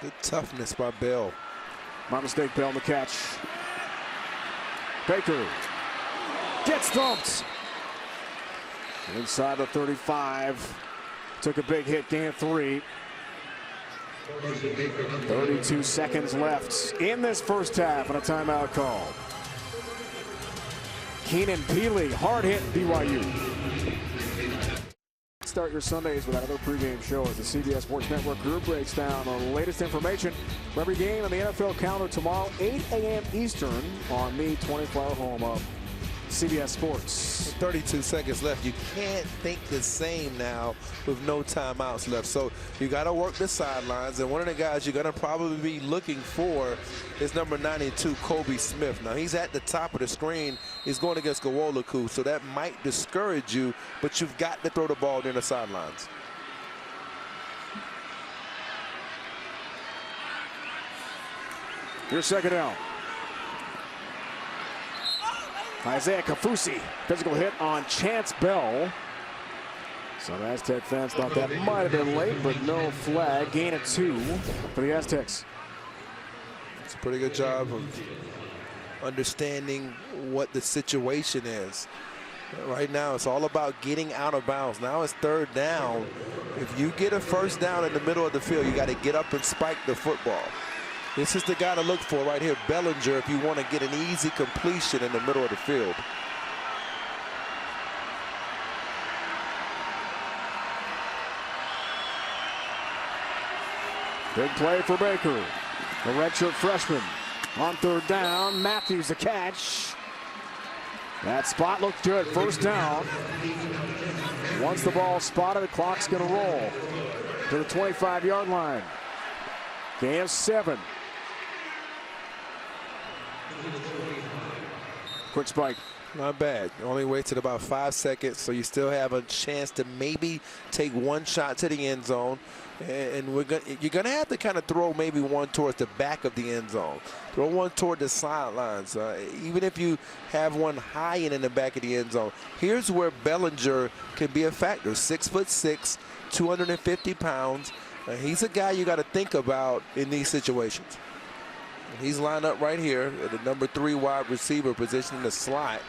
Good toughness by Bell. My mistake, Bell, the catch. Baker gets thumped. Inside the 35. Took a big hit, gain of 3. 32 seconds left in this first half and a timeout call. Keenan Peely, hard hit BYU. Start your Sundays with another pregame show as the CBS Sports Network group breaks down the latest information for every game on the NFL calendar tomorrow, 8 a.m. Eastern on the 24-hour home of CBS Sports. 32 seconds left. You can't think the same now with no timeouts left. So you got to work the sidelines. And one of the guys you're going to probably be looking for is number 92, Kobe Smith. Now he's at the top of the screen. He's going against Gowolaku, so that might discourage you, but you've got to throw the ball near the sidelines. Here's second down. Isaiah Kafusi, physical hit on Chance Bell. Some Aztec fans thought that might have been late, but no flag. Gain of 2 for the Aztecs. It's a pretty good job of understanding what the situation is. Right now, it's all about getting out of bounds. Now it's third down. If you get a first down in the middle of the field, you got to get up and spike the football. This is the guy to look for right here, Bellinger, if you want to get an easy completion in the middle of the field. Big play for Baker. The redshirt freshman on third down. Matthews the catch. That spot looked good. First down. Once the ball spotted, the clock's going to roll to the 25-yard line. Gain of 7. Quick spike. Not bad. Only wasted about 5 seconds, so you still have a chance to maybe take one shot to the end zone. And you're going to have to kind of throw maybe one towards the back of the end zone. Throw one toward the sidelines. Even if you have one high in the back of the end zone. Here's where Bellinger can be a factor. 6'6", 250 pounds. He's a guy you got to think about in these situations. He's lined up right here at the number 3 wide receiver position in the slot.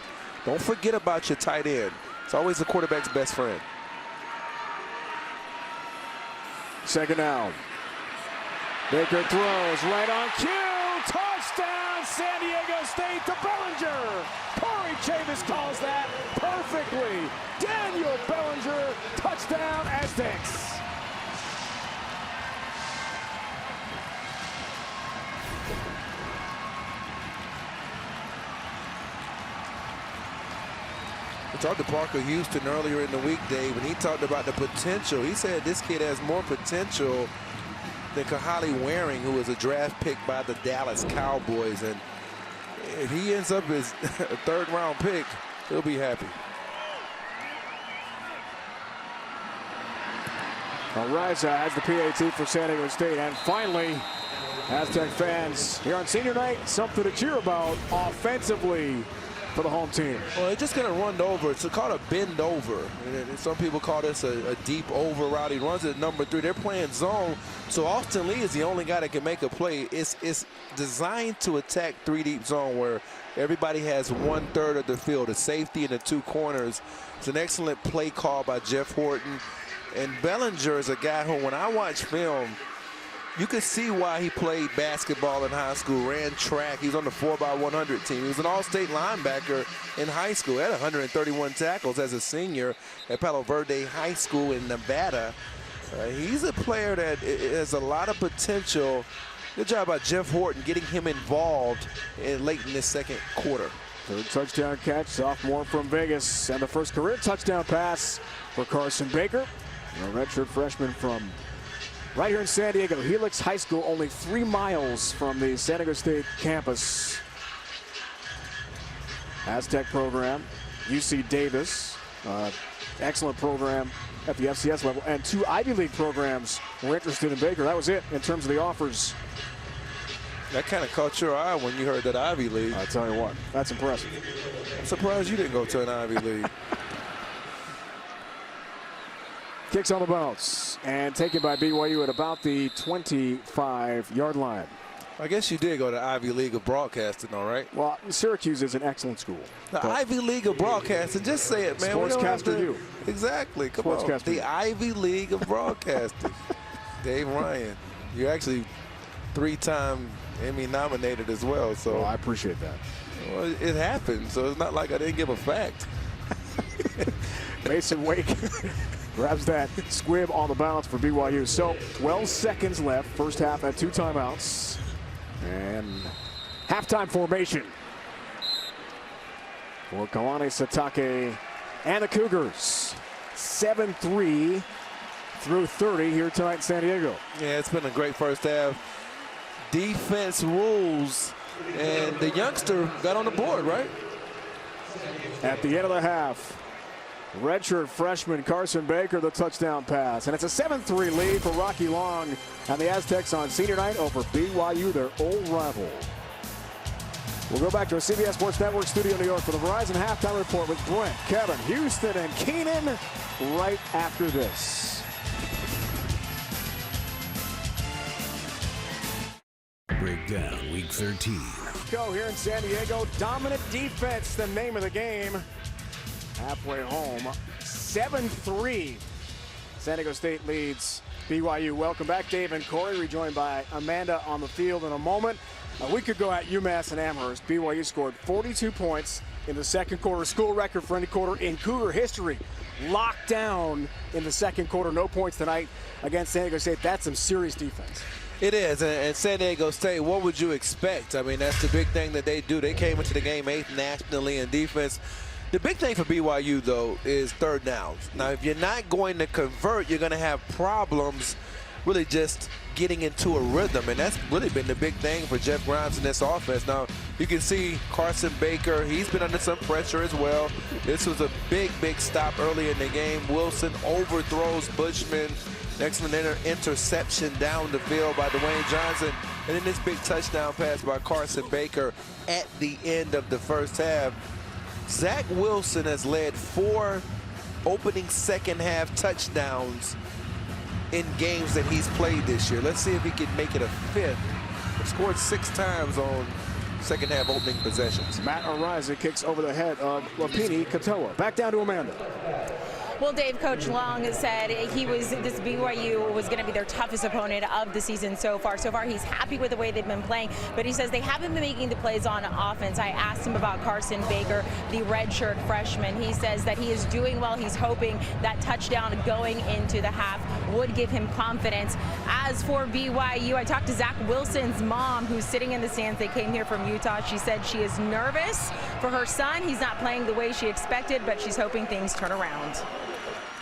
Don't forget about your tight end. It's always the quarterback's best friend. Second down. Baker throws right on cue. Touchdown, San Diego State to Bellinger. Corey Chavis calls that perfectly. Daniel Bellinger, touchdown Aztecs. I talked to Parker Houston earlier in the week, Dave, and he talked about the potential. He said this kid has more potential than Kahale Waring, who was a draft pick by the Dallas Cowboys. And if he ends up as a third-round pick, he'll be happy. Ariza has the PAT for San Diego State, and finally Aztec fans here on senior night, something to cheer about offensively for the home team. Well, they're just going to run over. It's called a bend over. And some people call this a deep over route. He runs it at number 3. They're playing zone, so Austin Lee is the only guy that can make a play. It's designed to attack 3 deep zone where everybody has 1/3 of the field, a safety and the 2 corners. It's an excellent play call by Jeff Horton. And Bellinger is a guy who, when I watch film, you could see why he played basketball in high school, ran track. He was on the 4x100 team. He was an all-state linebacker in high school. He had 131 tackles as a senior at Palo Verde High School in Nevada. He's a player that has a lot of potential. Good job by Jeff Horton getting him involved late in this second quarter. 3rd touchdown catch, sophomore from Vegas, and the first career touchdown pass for Carson Baker, a redshirt freshman from right here in San Diego, Helix High School, only 3 miles from the San Diego State campus. Aztec program, UC Davis, excellent program at the FCS level, and 2 Ivy League programs were interested in Baker. That was it in terms of the offers. That kind of caught your eye when you heard that Ivy League. I tell you what, that's impressive. I'm surprised you didn't go to an Ivy League. Kicks on the bounce and taken by BYU at about the 25-yard line. I guess you did go to Ivy League of Broadcasting, all right? Well, Syracuse is an excellent school. The Ivy League of Broadcasting, just say it, man. Sportscaster you. Exactly, come on. The Ivy League of Broadcasting. Dave Ryan, you're actually 3-time Emmy nominated as well. So I appreciate that. Well, it happened, so it's not like I didn't give a fact. Mason Wake grabs that squib on the bounce for BYU. So 12 seconds left. First half at 2 timeouts. And halftime formation for Kalani Sitake and the Cougars. 7-3 through 30 here tonight in San Diego. Yeah, it's been a great first half. Defense rules, and the youngster got on the board, right? At the end of the half, redshirt freshman Carson Baker, the touchdown pass. And it's a 7-3 lead for Rocky Long and the Aztecs on senior night over BYU, their old rival. We'll go back to our CBS Sports Network studio in New York for the Verizon Halftime Report with Brent, Kevin, Houston, and Keenan right after this. Breakdown Week 13. Go here in San Diego. Dominant defense, the name of the game. Halfway home, 7-3. San Diego State leads BYU. Welcome back, Dave and Corey, rejoined by Amanda on the field in a moment. A week ago at UMass and Amherst, BYU scored 42 points in the second quarter. School record for any quarter in Cougar history. Locked down in the second quarter. No points tonight against San Diego State. That's some serious defense. It is, and San Diego State, what would you expect? I mean, that's the big thing that they do. They came into the game 8th nationally in defense. The big thing for BYU, though, is third downs. Now, if you're not going to convert, you're going to have problems really just getting into a rhythm, and that's really been the big thing for Jeff Grimes in this offense. Now, you can see Carson Baker, he's been under some pressure as well. This was a big, big stop early in the game. Wilson overthrows Bushman. Excellent interception down the field by Dwayne Johnson. And then this big touchdown pass by Carson Baker at the end of the first half. Zach Wilson has led 4 opening second half touchdowns in games that he's played this year. Let's see if he can make it a 5th. He scored 6 times on second half opening possessions. Matt Ariza kicks over the head of Lapini Katoa. Back down to Amanda. Well, Dave, Coach Long said this BYU was going to be their toughest opponent of the season so far. So far, he's happy with the way they've been playing, but he says they haven't been making the plays on offense. I asked him about Carson Baker, the redshirt freshman. He says that he is doing well. He's hoping that touchdown going into the half would give him confidence. As for BYU, I talked to Zach Wilson's mom, who's sitting in the stands. They came here from Utah. She said she is nervous for her son. He's not playing the way she expected, but she's hoping things turn around.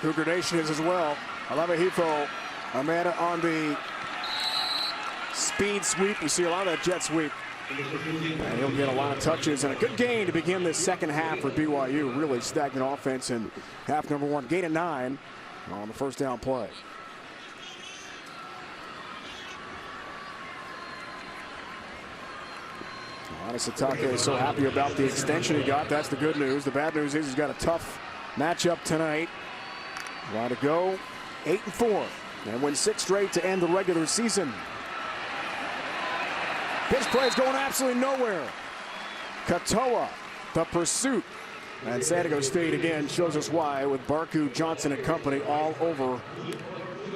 Cougar Nation is as well. Alava Hifo, Amanda on the speed sweep. We see a lot of that jet sweep. And he'll get a lot of touches and a good gain to begin this second half for BYU. Really stagnant offense in half number 1. Gain of 9 on the first down play. Anisatake is so happy about the extension he got. That's the good news. The bad news is he's got a tough matchup tonight. Got to go 8-4 and win 6 straight to end the regular season. Pitch play is going absolutely nowhere. Katoa, the pursuit. And San Diego State again shows us why with Barku, Johnson, and company all over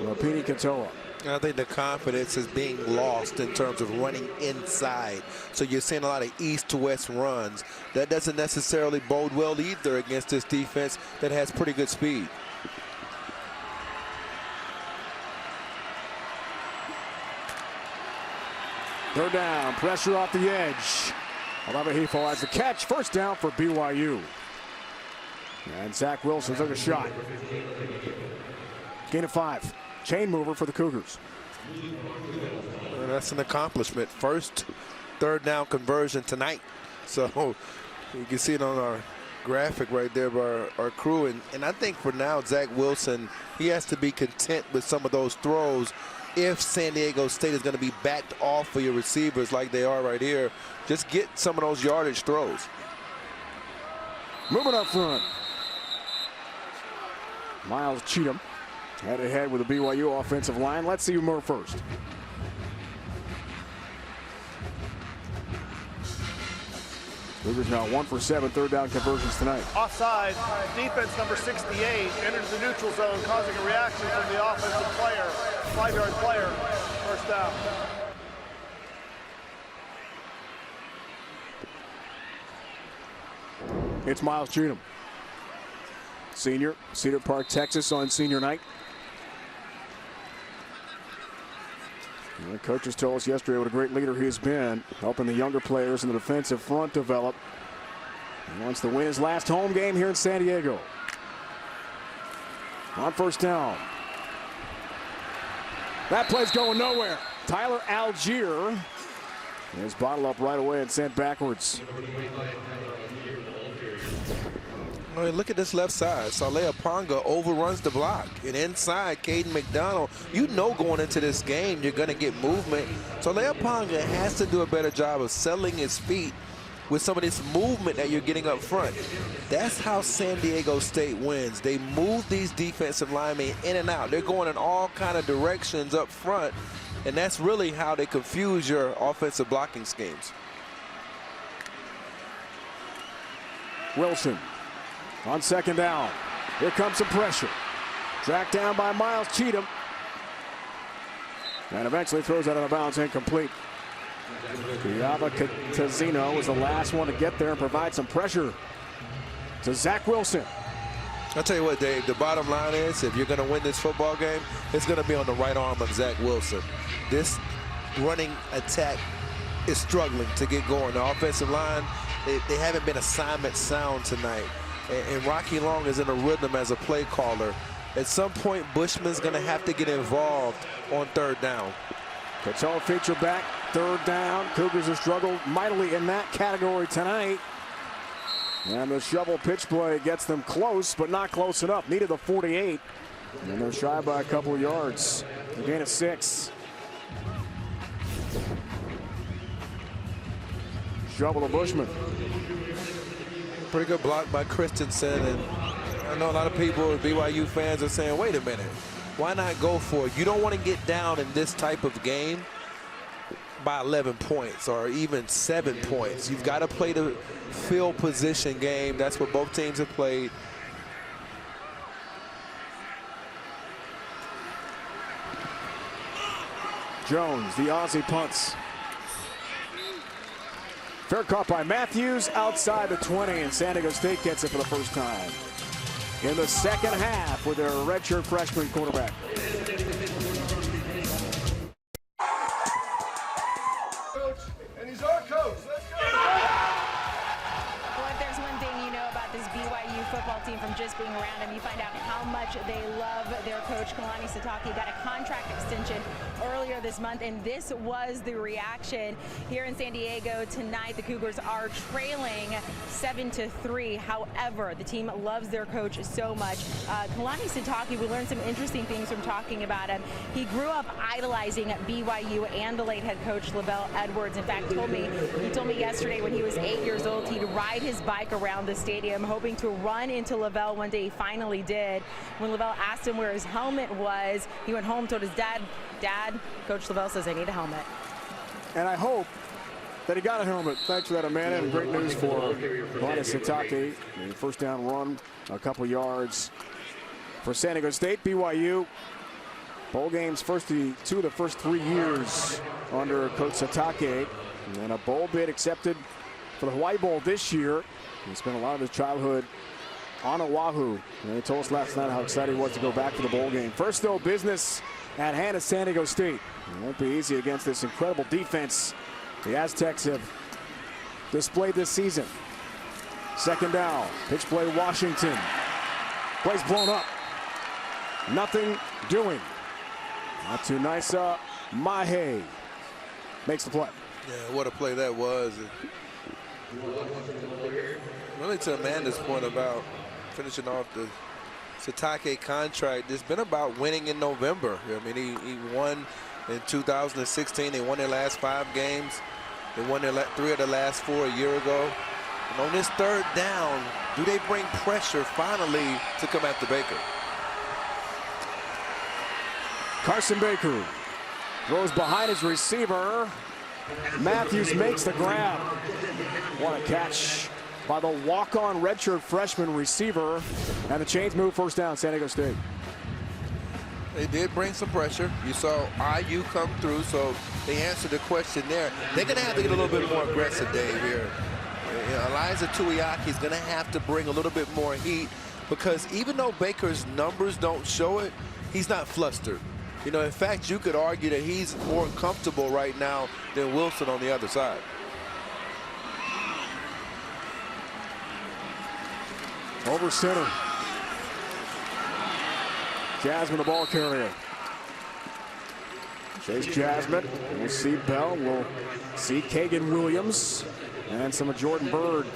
Rapini Katoa. I think the confidence is being lost in terms of running inside. So you're seeing a lot of east to west runs. That doesn't necessarily bode well either against this defense that has pretty good speed. Third down, pressure off the edge. Alava-Hifo has the catch. First down for BYU. And Zach Wilson took a shot. Gain of 5. Chain mover for the Cougars. And that's an accomplishment. First third down conversion tonight. So you can see it on our graphic right there by our crew. And I think for now, Zach Wilson, he has to be content with some of those throws. If San Diego State is going to be backed off for your receivers like they are right here, just get some of those yardage throws. Moving up front. Miles Cheatham head to head with the BYU offensive line. Let's see who moves first. Cougars now 1 for 7 third down conversions tonight. Offside, defense number 68 enters the neutral zone, causing a reaction from the offensive player. 5-yard player, first down. It's Miles Cheatham. Senior, Cedar Park, Texas on senior night. And the coaches told us yesterday what a great leader he has been, helping the younger players in the defensive front develop. He wants to win his last home game here in San Diego. On first down. That play's going nowhere. Tyler Algier is bottled up right away and sent backwards. Look at this left side. Saleh Aponga overruns the block. And inside, Caden McDonald, you know going into this game you're going to get movement. Saleh Aponga has to do a better job of settling his feet with some of this movement that you're getting up front. That's how San Diego State wins. They move these defensive linemen in and out. They're going in all kind of directions up front, and that's really how they confuse your offensive blocking schemes. Wilson on second down. Here comes some pressure. Tracked down by Miles Cheatham. And eventually throws out of bounds, incomplete. Kiava Tazino was the last one to get there and provide some pressure to Zach Wilson. I'll tell you what, Dave, the bottom line is if you're going to win this football game, it's going to be on the right arm of Zach Wilson. This running attack is struggling to get going. The offensive line, they haven't been assignment sound tonight. And Rocky Long is in a rhythm as a play caller. At some point, Bushman's going to have to get involved on third down. Katoa feature back, third down. Cougars have struggled mightily in that category tonight. And the shovel pitch play gets them close, but not close enough. Needed the 48. And they're shy by a couple of yards. A gain of 6. Shovel to Bushman. Pretty good block by Christensen, and I know a lot of people, BYU fans, are saying, wait a minute, why not go for it? You don't want to get down in this type of game by 11 points or even 7 points. You've got to play the field position game. That's what both teams have played. Jones, the Aussie punts. Fair caught by Matthews outside the 20, and San Diego State gets it for the first time in the second half with their redshirt freshman quarterback. And he's our coach. Let's go. Well, if there's one thing you know about this BYU football team from just just being around him, you find out how much they love their coach. Kalani Sitake got a contract extension earlier this month, and this was the reaction here in San Diego tonight. The Cougars are trailing 7-3. However, the team loves their coach so much. Kalani Sitake, we learned some interesting things from talking about him. He grew up idolizing BYU and the late head coach Lavelle Edwards. In fact, he told me yesterday when he was 8 years old, he'd ride his bike around the stadium hoping to run into Lavelle one day. He finally did. When Lavelle asked him where his helmet was, he went home, told his dad, Coach Lavelle says I need a helmet. And I hope that he got a helmet. Thanks for that, Amanda, and great news for Kalani Sitake. The first down run, a couple yards for San Diego State. BYU bowl games two of the first 3 years under Coach Sitake, and a bowl bid accepted for the Hawaii Bowl this year. He spent a lot of his childhood on Oahu, and he told us last night how excited he was to go back to the bowl game. First, though, business at hand at San Diego State. It won't be easy against this incredible defense the Aztecs have displayed this season. Second down, pitch play Washington. Play's blown up. Nothing doing. Not too nice. Mahe makes the play. Yeah, what a play that was. Really to Amanda's point about finishing off the Sitake contract, it's been about winning in November. I mean, he won in 2016. They won their last 5 games. They won their 3 of the last 4 a year ago. And on this third down, do they bring pressure finally to come after Baker? Carson Baker throws behind his receiver. Matthews makes the grab. What a catch by the walk-on redshirt freshman receiver. And the chains move, first down, San Diego State. They did bring some pressure. You saw IU come through, so they answered the question there. They're going to have to get a little bit more aggressive, Dave, here. You know, Eliza Tuiaki is going to have to bring a little bit more heat, because even though Baker's numbers don't show it, he's not flustered. You know, in fact, you could argue that he's more comfortable right now than Wilson on the other side. Over center. Jasmine, the ball carrier. Chase Jasmine. We'll see Bell. We'll see Kagan Williams and some of Jordan Bird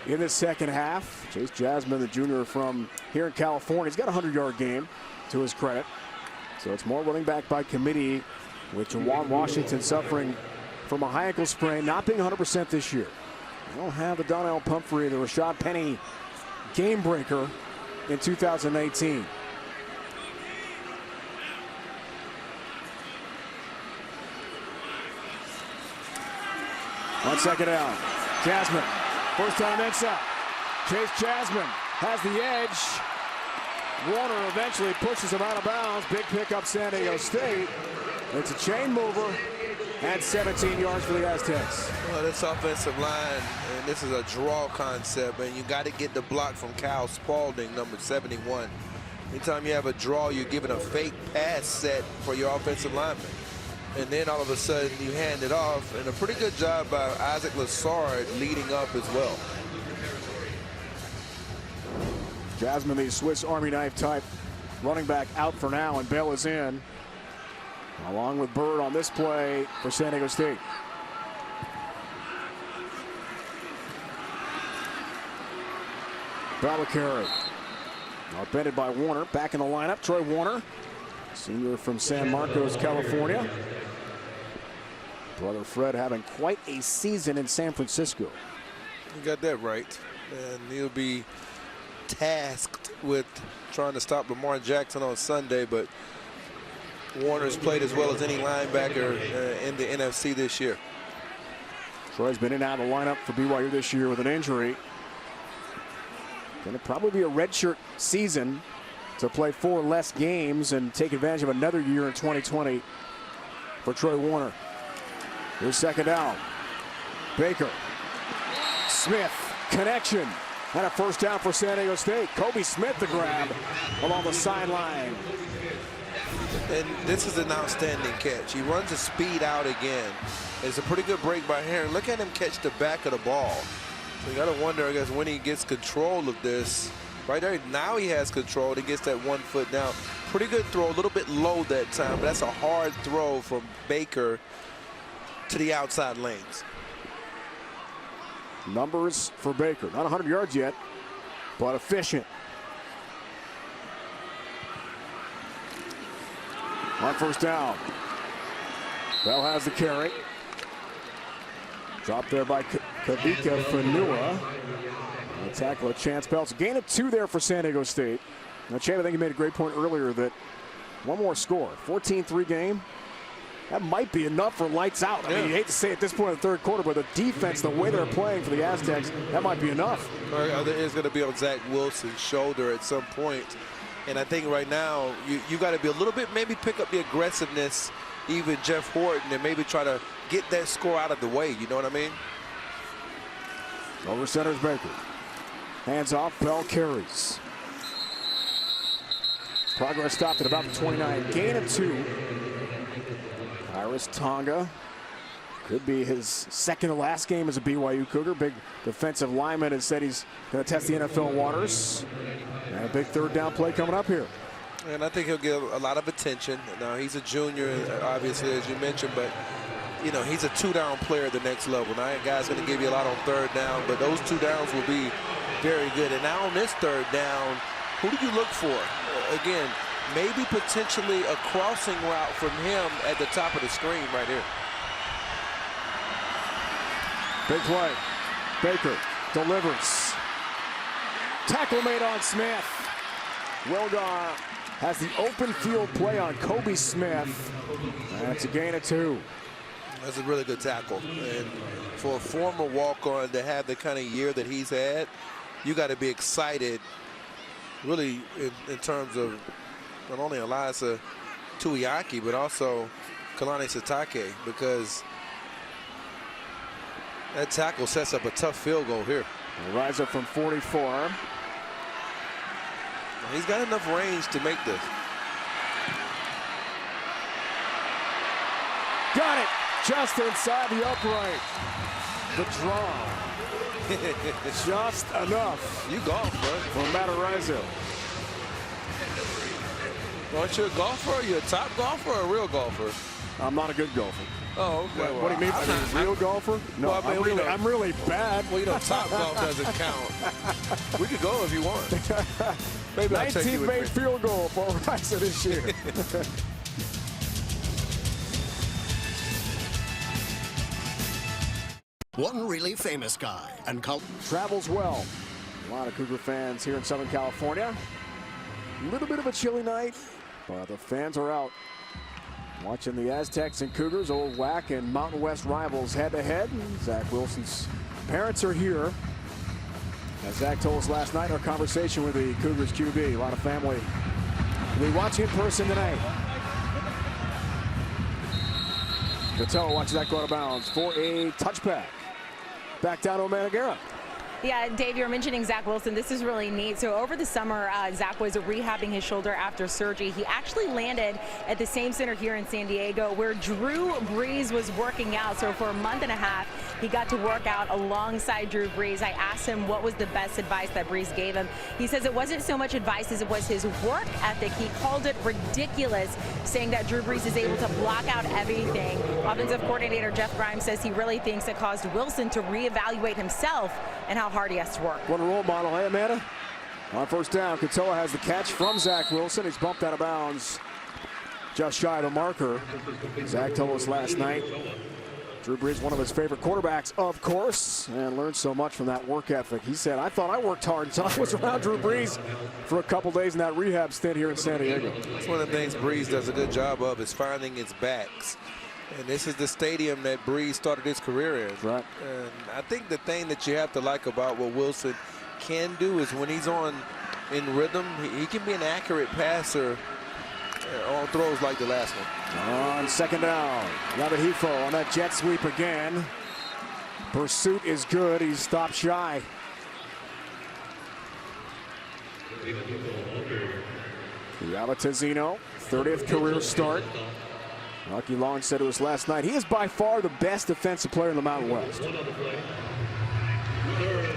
in the second half. Chase Jasmine, the junior from here in California. He's got a 100-yard game to his credit. So it's more running back by committee, with Jawan Washington suffering from a high ankle sprain, not being 100% this year. They don't have the Donnell Pumphrey, the Rashad Penny game breaker in 2018. On second down, Jasmine, first time inside. Chase Jasmine has the edge. Warner eventually pushes him out of bounds. Big pickup, San Diego State. It's a chain mover and 17 yards for the Aztecs. Well, this offensive line, and this is a draw concept, and you got to get the block from Kyle Spalding, number 71. Anytime you have a draw, you're giving a fake pass set for your offensive lineman. And then all of a sudden you hand it off, and a pretty good job by Isaac Lassard leading up as well. Jasmine, the Swiss Army knife type running back, out for now, and Bell is in, along with Bird on this play for San Diego State. Bell carry. Outbended by Warner. Back in the lineup, Troy Warner, senior from San Marcos, California. Brother Fred having quite a season in San Francisco. You got that right. And he'll be tasked with trying to stop Lamar Jackson on Sunday, but Warner's played as well as any linebacker in the NFC this year. Troy's been in and out of the lineup for BYU this year with an injury. Going to probably be a redshirt season to play 4 less games and take advantage of another year in 2020 for Troy Warner. Here's second down. Baker. Smith. Connection. And a first down for San Diego State. Kobe Smith the grab along the sideline. And this is an outstanding catch. He runs a speed out again. It's a pretty good break by Heron. Look at him catch the back of the ball. So you got to wonder, I guess, when he gets control of this, right there. Now he has control. He gets that 1 foot down. Pretty good throw, a little bit low that time, but that's a hard throw from Baker to the outside lanes. Numbers for Baker. Not 100 yards yet, but efficient. On first down. Bell has the carry. Dropped there by Kavika Fanua. Tackle a Chance Bell. It's a gain of 2 there for San Diego State. Now, Chad, I think you made a great point earlier that one more score, 14-3 game. That might be enough for lights out. I mean, you hate to say it at this point in the third quarter, but the defense, the way they're playing for the Aztecs, that might be enough. It's going to be on Zach Wilson's shoulder at some point. And I think right now, you got to be a little bit, maybe pick up the aggressiveness, even Jeff Horton, and maybe try to get that score out of the way. You know what I mean? Over center's Baker. Hands off, Bell carries. Progress stopped at about the 29. Gain of 2. Iris Tonga. Could be his second to last game as a BYU Cougar. Big defensive lineman has said he's going to test the NFL waters. And a big third down play coming up here. And I think he'll get a lot of attention. Now, he's a junior, obviously, as you mentioned, but you know, he's a 2-down player at the next level. Now, that guy's going to give you a lot on third down, but those 2 downs will be very good. And now on this third down, who do you look for? Again, maybe potentially a crossing route from him at the top of the screen right here. Big play. Baker delivers. Tackle made on Smith. Wilgar has the open field play on Kobe Smith. That's a gain of 2. That's a really good tackle. And for a former walk-on to have the kind of year that he's had, you got to be excited, really, in terms of not only Eliasa Tuiaki, but also Kalani Sitake, because that tackle sets up a tough field goal here. They rise up from 44. He's got enough range to make this. Got it. Just inside the upright. The draw. Just enough. You golf, bro. For Matarazzo. Aren't you a golfer? Are you a top golfer or a real golfer? I'm not a good golfer. Oh, okay. What do you mean? I'm a real golfer? No, well, I mean, I'm really bad. Well, you know, top golf doesn't count. We could go if you want. Maybe 19th made field goal for Rice this year. One really famous guy and travels well. A lot of Cougar fans here in Southern California. A little bit of a chilly night, but the fans are out watching the Aztecs and Cougars, old WAC and Mountain West rivals head-to-head. Zach Wilson's parents are here. As Zach told us last night, our conversation with the Cougars QB. A lot of family will be watching in person tonight. Cattell watches that go out of bounds for a touchback. Back down to Managera. Yeah, Dave, you were mentioning Zach Wilson. This is really neat. So over the summer, Zach was rehabbing his shoulder after surgery. He actually landed at the same center here in San Diego where Drew Brees was working out. So for a month and a half, he got to work out alongside Drew Brees. I asked him what was the best advice that Brees gave him. He says it wasn't so much advice as it was his work ethic. He called it ridiculous, saying that Drew Brees is able to block out everything. Offensive coordinator Jeff Grimes says he really thinks it caused Wilson to reevaluate himself and how hard he has to work. What a role model, hey, Amanda? On first down, Katoa has the catch from Zach Wilson. He's bumped out of bounds just shy of the marker. Zach told us last night, Drew Brees, one of his favorite quarterbacks, of course, and learned so much from that work ethic. He said, I thought I worked hard until I was around Drew Brees for a couple days in that rehab stint here in San Diego. That's one of the things Brees does a good job of, is finding his backs. And this is the stadium that Brees started his career in. Right. And I think the thing that you have to like about what Wilson can do is when he's in rhythm, he can be an accurate passer on throws like the last one. On second down, Lavahifo on that jet sweep again. Pursuit is good. He's stopped shy. Yavatazino, 30th career start. Rocky Long said to us last night, he is by far the best defensive player in the Mountain West.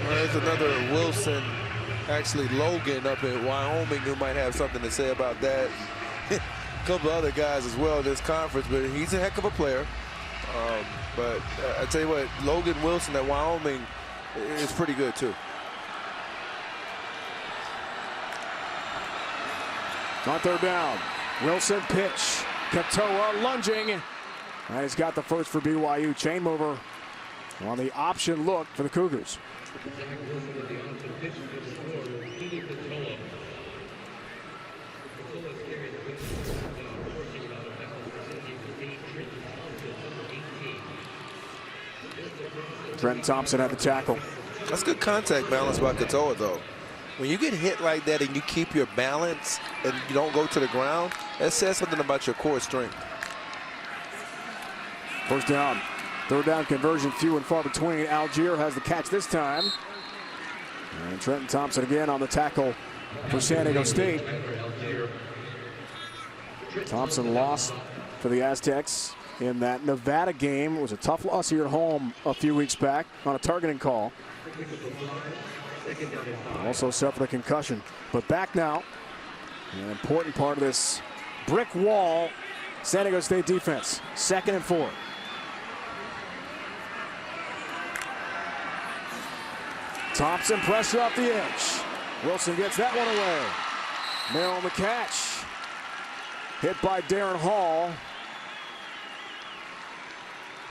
There's another Wilson actually Logan up in Wyoming who might have something to say about that. A couple other guys as well in this conference, but he's a heck of a player. But I tell you what, Logan Wilson at Wyoming is pretty good too. On third down, Wilson pitch. Katoa lunging. And he's got the first for BYU. Chain mover on the option look for the Cougars. Trenton Thompson at the tackle. That's good contact balance by Katoa, though. When you get hit like that and you keep your balance and you don't go to the ground, that says something about your core strength. First down. Third down conversion, few and far between. Algier has the catch this time. And Trenton Thompson again on the tackle for San Diego State. Thompson lost for the Aztecs in that Nevada game. It was a tough loss here at home a few weeks back on a targeting call. Also suffered a concussion, but back now. An important part of this brick wall San Diego State defense. 2nd and 4. Thompson pressure off the edge. Wilson gets that one away. Mill on the catch. Hit by Darren Hall.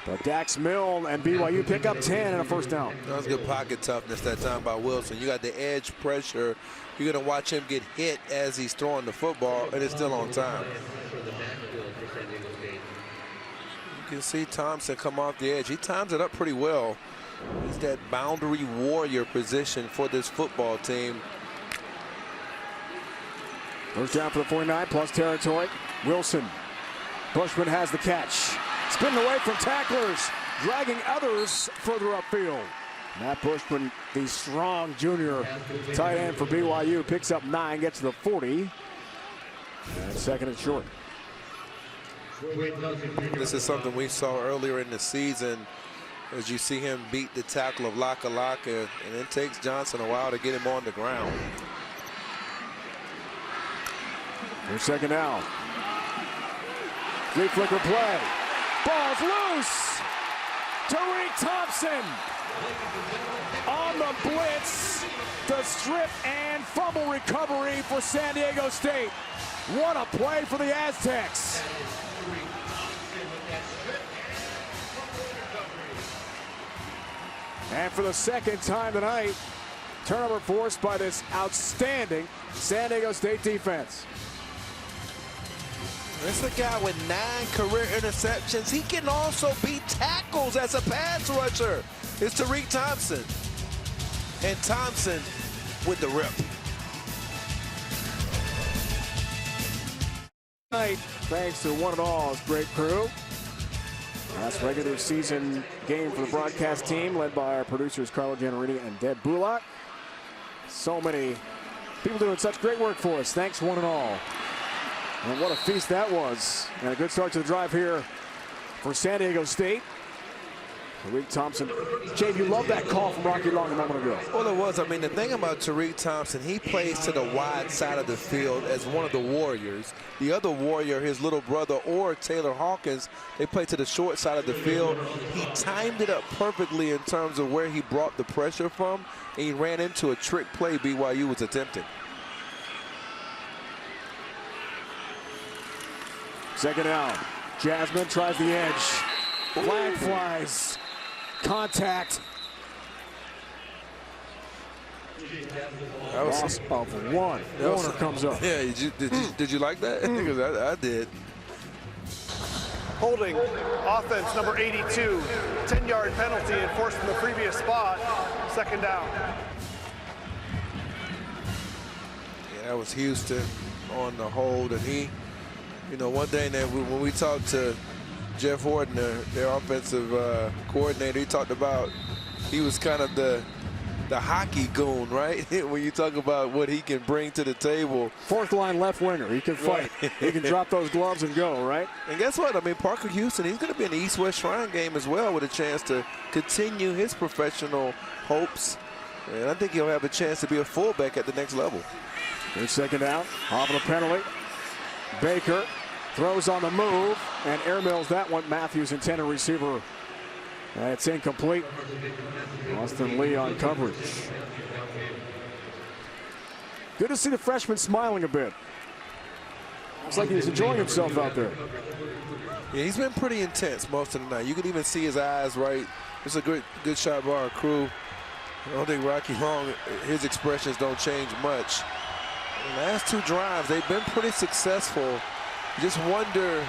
But Dax Milne and BYU pick up 10 and a first down. That was good pocket toughness that time by Wilson. You got the edge pressure. You're going to watch him get hit as he's throwing the football, and it's still on time. You can see Thompson come off the edge. He times it up pretty well. He's that boundary warrior position for this football team. First down for the 49 plus territory. Wilson. Bushman has the catch. Spinning away from tacklers, dragging others further upfield. Matt Bushman, the strong junior tight end for BYU, picks up 9, gets to the 40. And 2nd and short. This is something we saw earlier in the season as you see him beat the tackle of Laka Laka, and it takes Johnson a while to get him on the ground. Here's 2nd down. Flea flicker play. Ball's loose. Tariq Thompson on the blitz. The strip and fumble recovery for San Diego State. What a play for the Aztecs. And for the 2nd time tonight, turnover forced by this outstanding San Diego State defense. This is a guy with 9 career interceptions. He can also beat tackles as a pass rusher. It's Tariq Thompson. And Thompson with the rip. Thanks to one and all's great crew. Last regular season game for the broadcast team, led by our producers Carlo Giannarini and Deb Bullock. So many people doing such great work for us. Thanks one and all. And what a feast that was. And a good start to the drive here for San Diego State. Tariq Thompson. Jay, you love that call from Rocky Long a moment ago. Well, it was. I mean, the thing about Tariq Thompson, he plays to the wide side of the field as one of the Warriors. The other Warrior, his little brother, or Taylor Hawkins, they play to the short side of the field. He timed it up perfectly in terms of where he brought the pressure from, and he ran into a trick play BYU was attempting. 2nd down. Jasmine tries the edge. Flag flies. Contact. That was loss of 1. Warner comes up. Yeah, did you like that? Because I did. Holding offense number 82. 10-yard penalty enforced from the previous spot. 2nd down. Yeah, that was Houston on the hold, and he, you know, one thing that when we talked to Jeff Horton, their offensive coordinator, he talked about he was kind of the hockey goon, right? When you talk about what he can bring to the table. 4th line left winger. He can fight. Right. He can drop those gloves and go, right? And guess what? I mean, Parker Houston, he's going to be in the East-West Shrine game as well with a chance to continue his professional hopes And I think he'll have a chance to be a fullback at the next level. Good second down, off of the penalty. Baker throws on the move and airmails that one. Matthews, intended receiver. It's incomplete. Austin Lee on coverage. Good to see the freshman smiling a bit. Looks like he's enjoying himself out there. Yeah, he's been pretty intense most of the night. You can even see his eyes right. It's a good shot by our crew. I don't think Rocky Long, his expressions don't change much. The last two drives, they've been pretty successful. You just wonder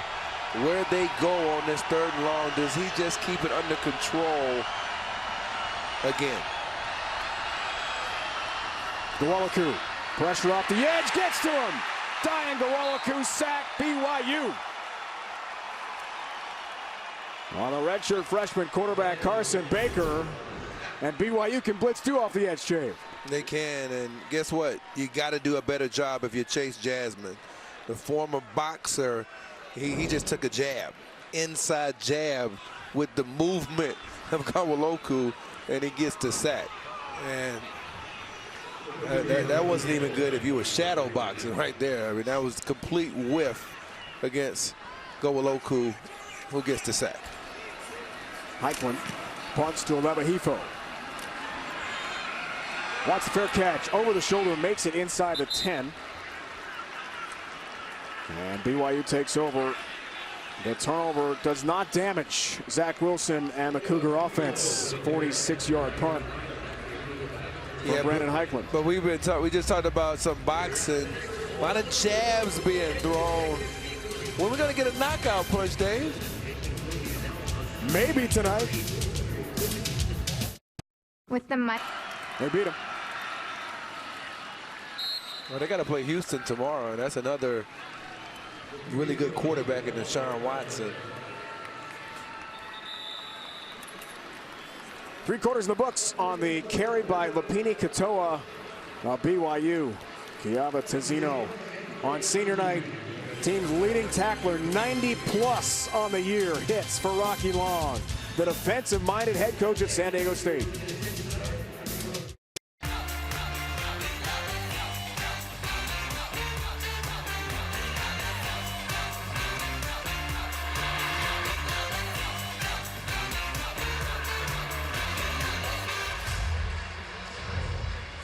where they go on this 3rd and long. Does he just keep it under control again? Gawalaku, pressure off the edge, gets to him. Diane Gawalaku sack, BYU. On the redshirt freshman quarterback Carson Baker, and BYU can blitz 2 off the edge, Shave. They can, and guess what? You got to do a better job if you Chase Jasmine. The former boxer, he just took a jab, inside jab with the movement of Gawaloku, and he gets the sack. And that wasn't even good if you were shadow boxing right there. I mean, that was complete whiff against Gawaloku, who gets the sack. Heiklin punts to Aleva-Hifo. Wants the fair catch over the shoulder, makes it inside the 10. And BYU takes over. The turnover does not damage Zach Wilson and the Cougar offense. 46-yard punt for Brandon Heiklin. But we just talked about some boxing. A lot of jabs being thrown. When are we going to get a knockout punch, Dave? Maybe tonight. With the mic. They beat him. Well, they got to play Houston tomorrow, and that's another really good quarterback in Deshaun Watson. 3 quarters in the books on the carry by Lapini Katoa. BYU, Kiava Tezino on senior night. Team's leading tackler, 90+ on the year. Hits for Rocky Long, the defensive-minded head coach at San Diego State.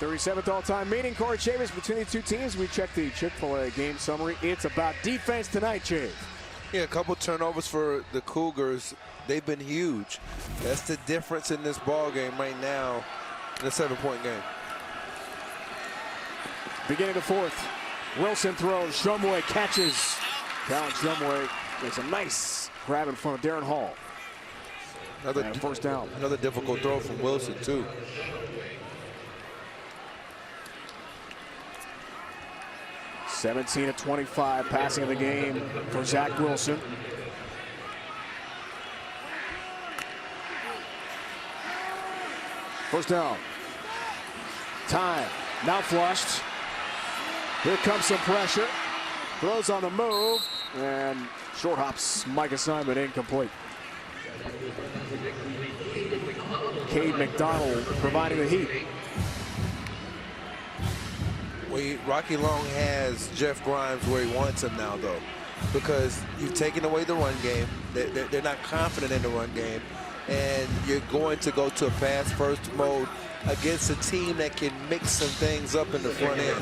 '37th all-time meeting. Corey Chavis between the two teams. We check the Chick-fil-A game summary. It's about defense tonight, Chave. Yeah, a couple turnovers for the Cougars. They've been huge. That's the difference in this ball game right now in a 7-point game. Beginning of 4th. Wilson throws. Shumway catches. Callan Shumway makes a nice grab in front of Darren Hall. Another first down. Another difficult throw from Wilson, too. (17-25) passing of the game for Zach Wilson. First down. Time. Now flushed. Here comes some pressure. Throws on the move. And short hops Mike assignment incomplete. Cade McDonald providing the heat. Rocky Long has Jeff Grimes where he wants him now, though, because you've taken away the run game. They're not confident in the run game, and you're going to go to a pass-first mode against a team that can mix some things up in the front end.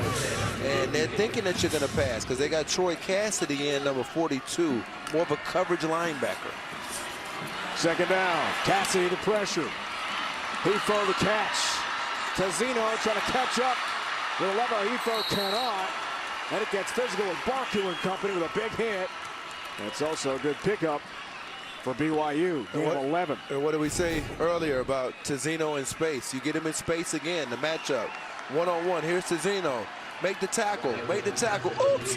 And they're thinking that you're going to pass because they got Troy Cassidy in, number 42, more of a coverage linebacker. Second down. Cassidy the pressure. Hifo the catch. Tezino trying to catch up. Hifo cannot, and it gets physical with Barku and company with a big hit. It's also a good pickup for BYU. Game 11. And what did we say earlier about Tezino in space? You get him in space again, the matchup. One-on-one, here's Tezino. Make the tackle, oops!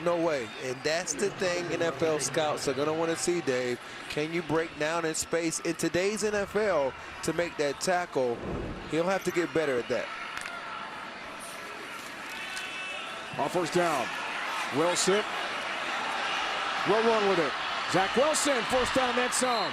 No way, and that's the thing NFL scouts are gonna wanna see, Dave. Can you break down in space in today's NFL to make that tackle? He'll have to get better at that. On first down, Wilson will run with it. Zach Wilson, first down, then some.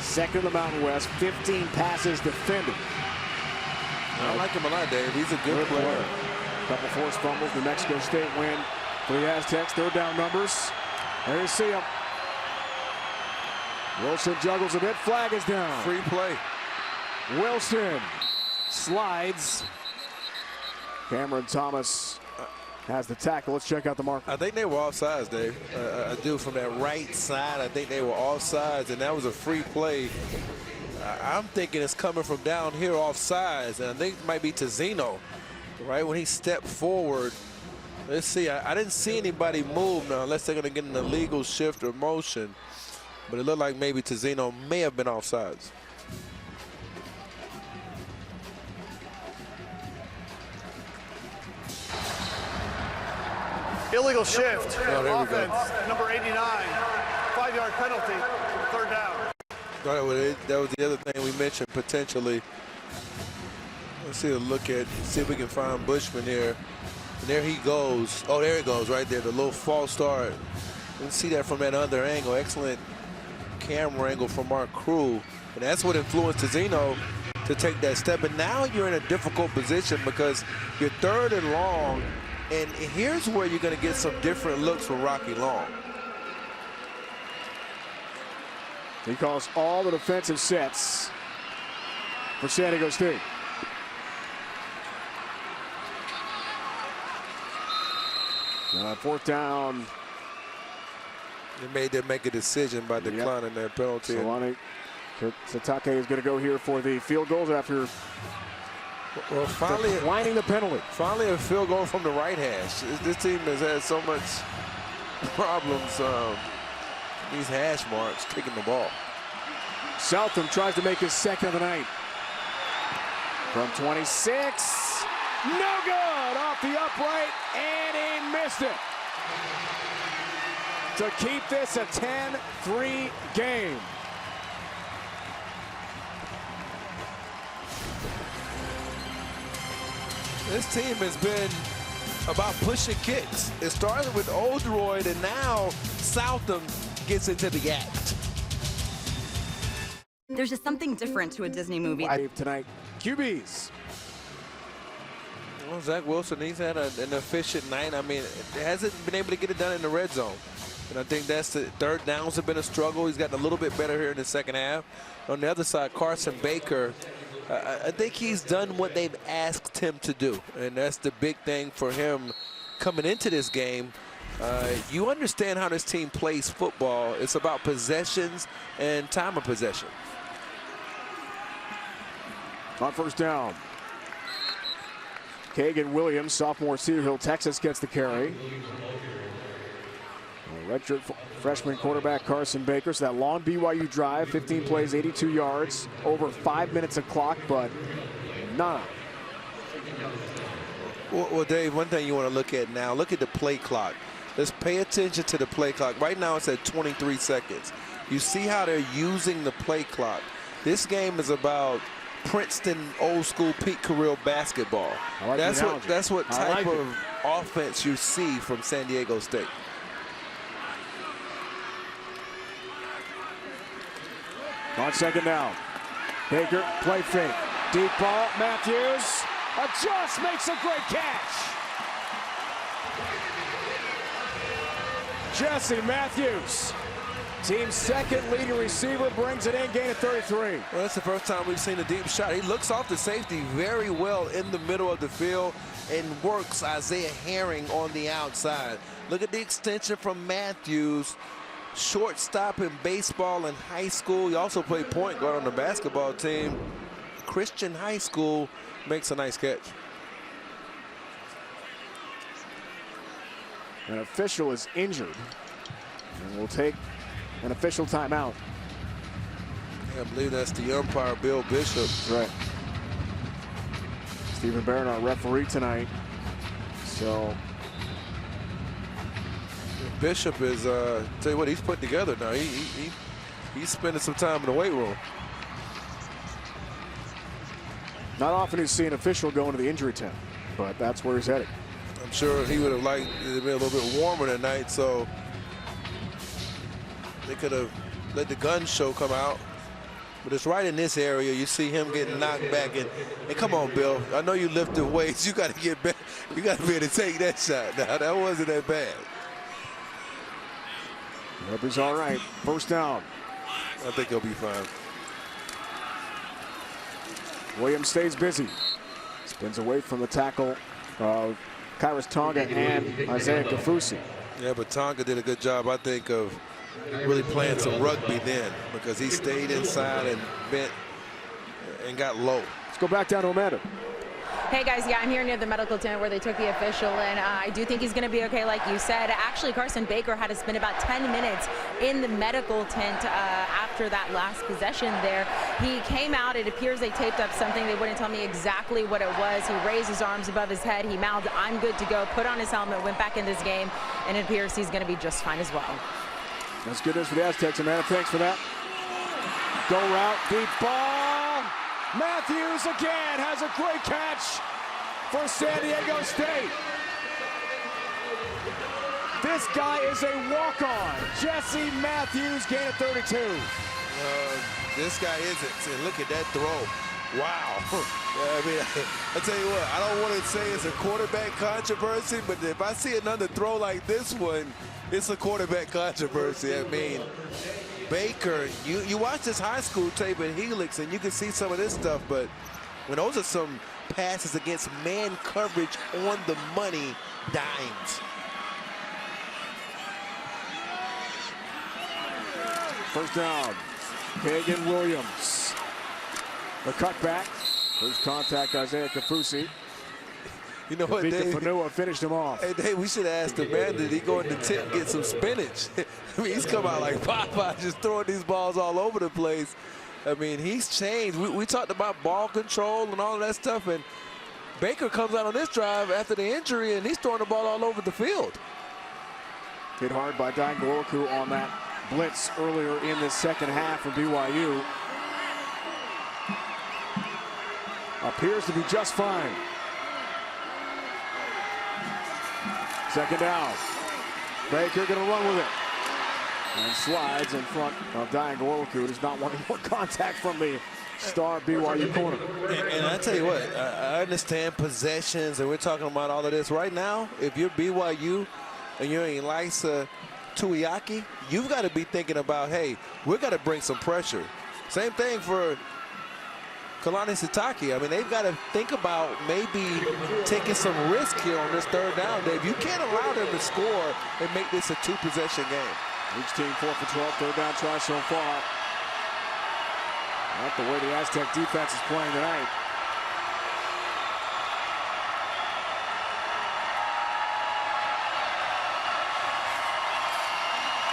Second in the Mountain West, 15 passes defended. I like him a lot, Dave. He's a good player. Couple forced fumbles. New Mexico State win for the Aztecs. Third down numbers. There you see him. Wilson juggles a bit. Flag is down. Free play. Wilson slides. Cameron Thomas has the tackle. Let's check out the marker. I think they were offsides, Dave. I do from that right side. I think they were offsides, and that was a free play. I'm thinking it's coming from down here offsides, and I think it might be Tizino, right when he stepped forward. Let's see. I didn't see anybody move now, unless they're going to get an illegal shift or motion. But it looked like maybe Tizino may have been offsides. Illegal shift. Oh, Offense, number 89. 5-yard penalty. Third down. That was the other thing we mentioned potentially. Let's see a look at, see if we can find Bushman here. And there he goes. Oh, there he goes right there. The little false start. You can see that from that other angle. Excellent camera angle from our crew. And that's what influenced Tizino to take that step. And now you're in a difficult position because you're third and long. And here's where you're going to get some different looks from Rocky Long. He calls all the defensive sets for San Diego State. Fourth down. They made them make a decision by declining that penalty. Solani Satake is going to go here for the field goals after finally declining the penalty. Finally a field goal from the right hash. This team has had so much problems, these hash marks, kicking the ball. Southam tries to make his second of the night. From 26. No good. Off the upright, and he missed it. To keep this a 10-3 game. This team has been about pushing kicks. It started with Oldroyd, and now Southam gets into the act. There's just something different to a Disney movie. Tonight, QBs. Well, Zach Wilson, he's had an efficient night. I mean, hasn't been able to get it done in the red zone. And I think that's the third downs have been a struggle. He's gotten a little bit better here in the second half. On the other side, Carson Baker, I think he's done what they've asked him to do. And that's the big thing for him coming into this game. You understand how this team plays football. It's about possessions and time of possession. On first down, Kagan Williams, sophomore, Cedar Hill, Texas, gets the carry. Redshirt freshman quarterback Carson Baker. So that long BYU drive, 15 plays, 82 yards, over 5 minutes of clock, but none. Well, Dave, one thing you want to look at now, look at the play clock. Let's pay attention to the play clock. Right now it's at 23 seconds. You see how they're using the play clock. This game is about Princeton old school Pete Carril basketball. Like that's what type of offense you see from San Diego State. On second down, Baker, play fake. Deep ball, Matthews adjusts, makes a great catch. Jesse Matthews, team's second leading receiver, brings it in, gain of 33. Well, that's the first time we've seen a deep shot. He looks off the safety very well in the middle of the field and works Isaiah Herring on the outside. Look at the extension from Matthews. Shortstop in baseball in high school. He also played point guard on the basketball team. Christian High School, makes a nice catch. An official is injured, and we'll take an official timeout. I believe that's the umpire, Bill Bishop. Right. Stephen Barron, our referee tonight. So Bishop is, tell you what, he's put together now. He's spending some time in the weight room. Not often you see an official go into the injury tent, but that's where he's headed. I'm sure he would have liked it to be a little bit warmer tonight, so they could have let the gun show come out. But it's right in this area. You see him getting knocked back. And come on, Bill. I know you lifted weights. You got to get back. You got to be able to take that shot. Now, that wasn't that bad. Hope he's all right. First down. I think he'll be fine. Williams stays busy. Spins away from the tackle of Kairos Tonga and Isaiah Kafusi. Yeah, but Tonga did a good job, I think, of really playing some rugby then, because he stayed inside and bent and got low. Let's go back down to Amanda. Hey guys, yeah, I'm here near the medical tent where they took the official, and I do think he's going to be okay, like you said. Actually, Carson Baker had to spend about 10 minutes in the medical tent after that last possession there. He came out, it appears they taped up something. They wouldn't tell me exactly what it was. He raised his arms above his head. He mouthed, "I'm good to go," put on his helmet, went back in this game, and it appears he's going to be just fine as well. That's good news for the Aztecs, Amanda. Thanks for that. Go route, deep ball. Matthews again has a great catch for San Diego State. This guy is a walk-on. Jesse Matthews, gain of 32. This guy isn't. And look at that throw. Wow. I mean, I tell you what, I don't want to say it's a quarterback controversy, but if I see another throw like this one, it's a quarterback controversy. I mean, Baker, you watch this high school tape at Helix, and you can see some of this stuff, but when those are some passes against man coverage on the money, dimes. First down, Kagan Williams. The cutback. First contact, Isaiah Kafusi. You know what, Dave? Fanua finished him off. Hey, Dave, we should have asked Amanda, did he go in the tent and get some spinach? I mean, he's come out like Popeye, just throwing these balls all over the place. I mean, he's changed. We talked about ball control and all of that stuff, and Baker comes out on this drive after the injury, and he's throwing the ball all over the field. Hit hard by Dangoloku on that blitz earlier in the second half from BYU. Appears to be just fine. Second down. Baker going to run with it. And slides in front of Dangoloku. Does not want any more contact from the star BYU corner. And I tell you what, I understand possessions, and we're talking about all of this. Right now, if you're BYU and you're Elisa Tuiaki, you've got to be thinking about, hey, we've got to bring some pressure. Same thing for Kalani Sitake. I mean, they've got to think about maybe taking some risk here on this third down, Dave. You can't allow them to score and make this a two-possession game. Each team 4 for 12, third down try so far. Not the way the Aztec defense is playing tonight.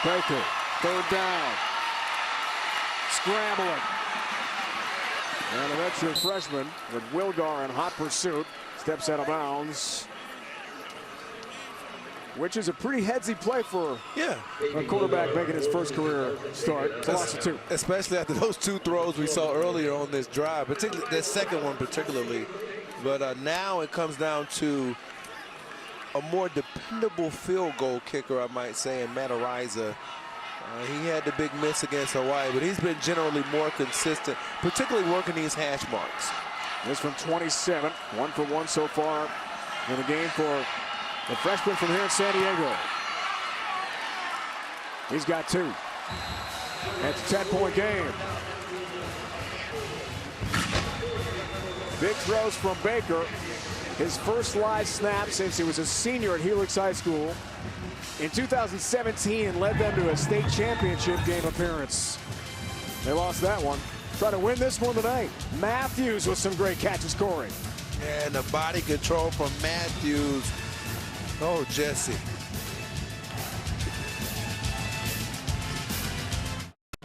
Baker, third down. Scrambling. And a redshirt freshman with Wilgar in hot pursuit steps out of bounds, which is a pretty headsy play for a quarterback making his first career start. Loss of 2. Especially after those 2 throws we saw earlier on this drive, particularly that second one particularly. But now it comes down to a more dependable field goal kicker, I might say, in Matt Ariza. He had the big miss against Hawaii, but he's been generally more consistent, particularly working these hash marks. This from 27, 1 for 1 so far in the game for the freshman from here in San Diego. He's got 2. It's a 10-point game. Big throws from Baker. His first live snap since he was a senior at Helix High School in 2017 and led them to a state championship game appearance. They lost that one. Try to win this one tonight. Matthews with some great catches scoring. And the body control from Matthews. Oh, Jesse.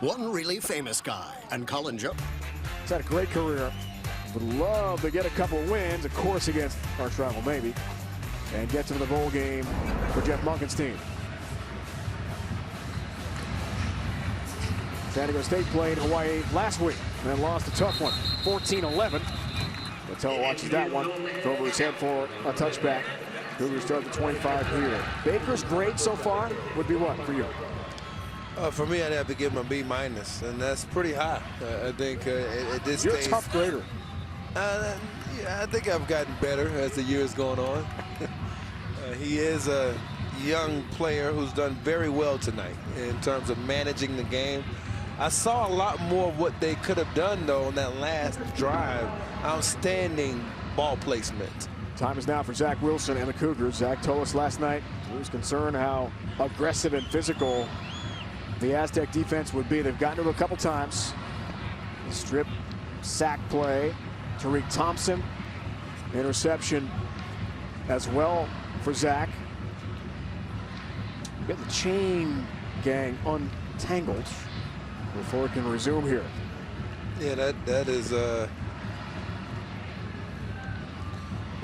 One really famous guy, and Colin Joe. He's had a great career. Would love to get a couple wins, of course, against our rival, maybe, and get to the bowl game for Jeff Monken's team. San Diego State played Hawaii last week and lost a tough one, 14-11. Mattel watches that one. Over his head for a touchback. Cougars start the 25 here. Baker's grade so far would be what for you? For me, I'd have to give him a B-, and that's pretty high. I think at this stage. You're a tough grader. Yeah, I think I've gotten better as the years going on. He is a young player who's done very well tonight in terms of managing the game. I saw a lot more of what they could have done, though, on that last drive. Outstanding ball placement. Time is now for Zach Wilson and the Cougars. Zach told us last night he was concerned how aggressive and physical the Aztec defense would be. They've gotten to it a couple times. Strip sack play. Tariq Thompson, interception as well for Zach. Get the chain gang untangled before it can resume here. Yeah, that is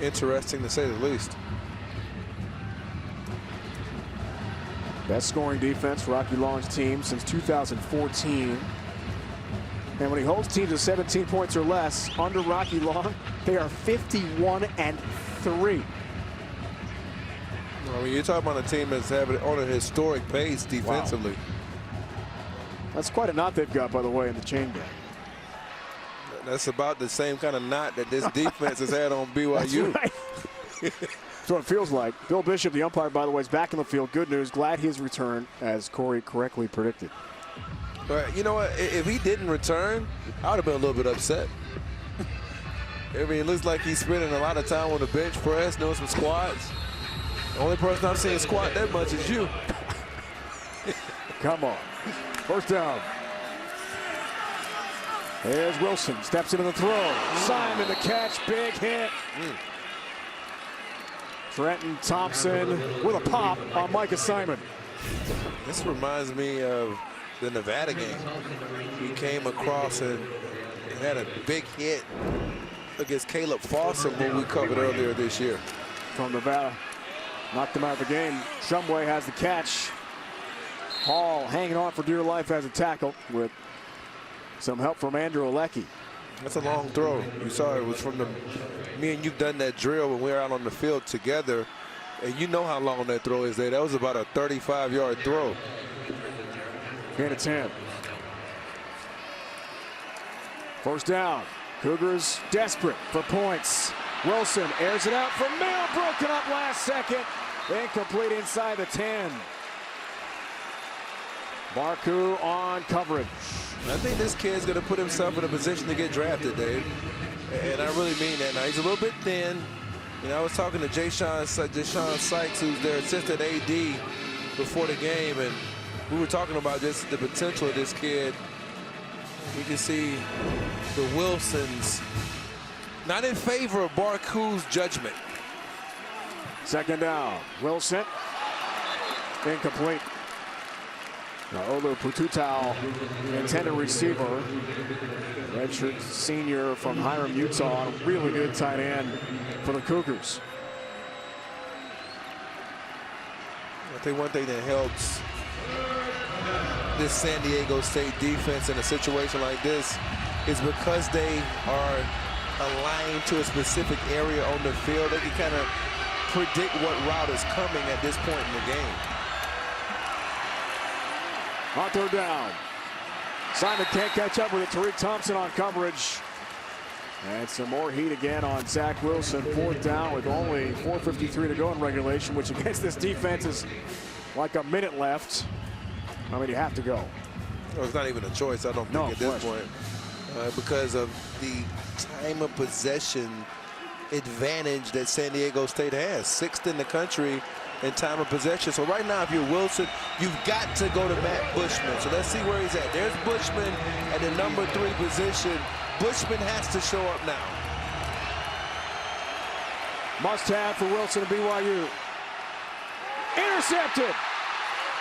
interesting to say the least. Best scoring defense for Rocky Long's team since 2014. And when he holds teams to 17 points or less under Rocky Long, they are 51-3. I mean, you're talking about a team that's having on a historic pace defensively. Wow. That's quite a knot they've got, by the way, in the chain gang. That's about the same kind of knot that this defense has had on BYU. That's right. That's what it feels like. Bill Bishop, the umpire, by the way, is back in the field. Good news. Glad he's returned, as Corey correctly predicted. But you know what? If he didn't return, I would have been a little bit upset. I mean, it looks like he's spending a lot of time on the bench press, doing some squats. The only person I'm seeing squat that much is you. Come on. First down. There's Wilson. Steps into the throw. Simon the catch. Big hit. Trenton Thompson with a pop on Micah Simon. This reminds me of the Nevada game. He came across and had a big hit against Caleb Foster, who we covered earlier this year. From Nevada. Knocked him out of the game. Shumway has the catch. Hall hanging on for dear life as a tackle with some help from Andrew Alecki. That's a long throw. You saw it was from me and you've done that drill when we were out on the field together, and you know how long that throw is there. That was about a 35-yard throw. Gain of 10. First down. Cougars desperate for points. Wilson airs it out for Mill, broken up last second. Incomplete inside the 10. Barku on coverage. I think this kid's going to put himself in a position to get drafted, Dave. And I really mean that. Now, he's a little bit thin. You know, I was talking to Deshaun Sykes, who's their assistant AD, before the game, and we were talking about just the potential of this kid. You can see the Wilsons not in favor of Barku's judgment. Second down. Wilson. Incomplete. Now, Olu Pututau, intended receiver. Redshirt senior from Hiram, Utah. Really good tight end for the Cougars. I think one thing that helps this San Diego State defense in a situation like this is because they are aligned to a specific area on the field, they can kind of predict what route is coming at this point in the game. On third down. Simon can't catch up with it. Tariq Thompson on coverage. And some more heat again on Zach Wilson. Fourth down with only 4:53 to go in regulation, which against this defense is like a minute left. I mean, you have to go. Well, it's not even a choice, I don't think, at this point. Because of the time of possession advantage that San Diego State has. 6th in the country in time of possession. So right now, if you're Wilson, you've got to go to Matt Bushman. So let's see where he's at. There's Bushman at the number 3 position. Bushman has to show up now. Must have for Wilson and BYU. Intercepted.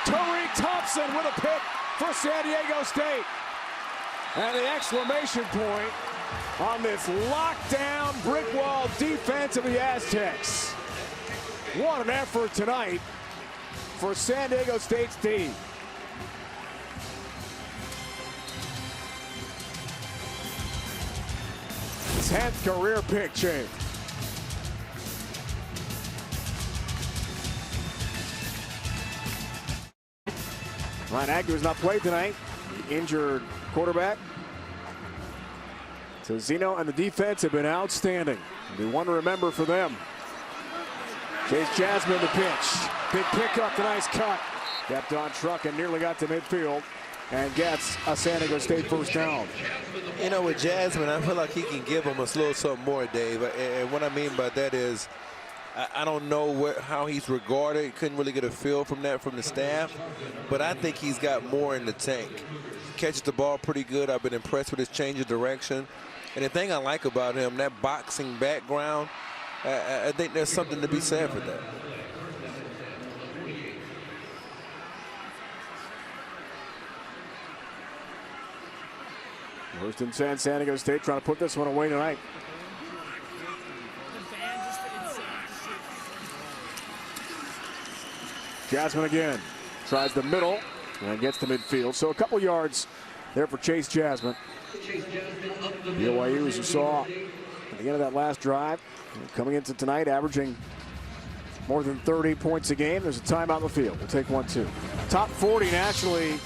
Tariq Thompson with a pick for San Diego State. And the exclamation point on this lockdown brick wall defense of the Aztecs. What an effort tonight for San Diego State's team. Tenth career pick, Chave. Ryan Agnew has not played tonight. The injured quarterback. So Zeno and the defense have been outstanding. It'll be one to remember for them. Chase Jasmine the pitch. Big pickup, the nice cut. Kept on truck and nearly got to midfield and gets a San Diego State first down. You know, with Jasmine, I feel like he can give him a little something more, Dave. And what I mean by that is, I don't know how he's regarded. Couldn't really get a feel from that from the staff. But I think he's got more in the tank. He catches the ball pretty good. I've been impressed with his change of direction. And the thing I like about him, that boxing background, I think there's something to be said for that. First and 10, San Diego State trying to put this one away tonight. Jasmine again tries the middle and gets to midfield. So a couple yards there for Chase Jasmine. BYU, as you saw at the end of that last drive, coming into tonight, averaging more than 30 points a game. There's a timeout in the field. We'll take 1-2. Top 40 nationally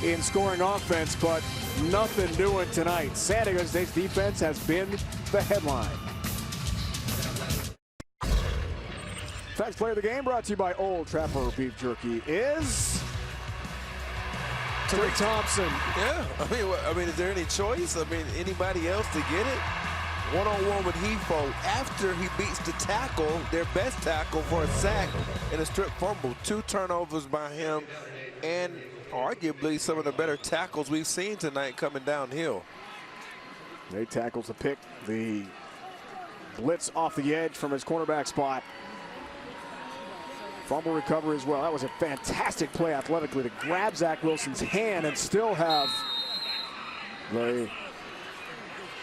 in scoring offense, but nothing doing tonight. San Diego State's defense has been the headline. Next play of the game brought to you by Old Trapper Beef Jerky is Tariq Thompson. Yeah, I mean, is there any choice? I mean, anybody else to get it? One-on-one with Hefo after he beats the tackle, their best tackle, for a sack and a strip fumble. 2 turnovers by him, and arguably some of the better tackles we've seen tonight coming downhill. 8 tackles to pick the blitz off the edge from his cornerback spot. Fumble recovery as well. That was a fantastic play athletically to grab Zach Wilson's hand and still have the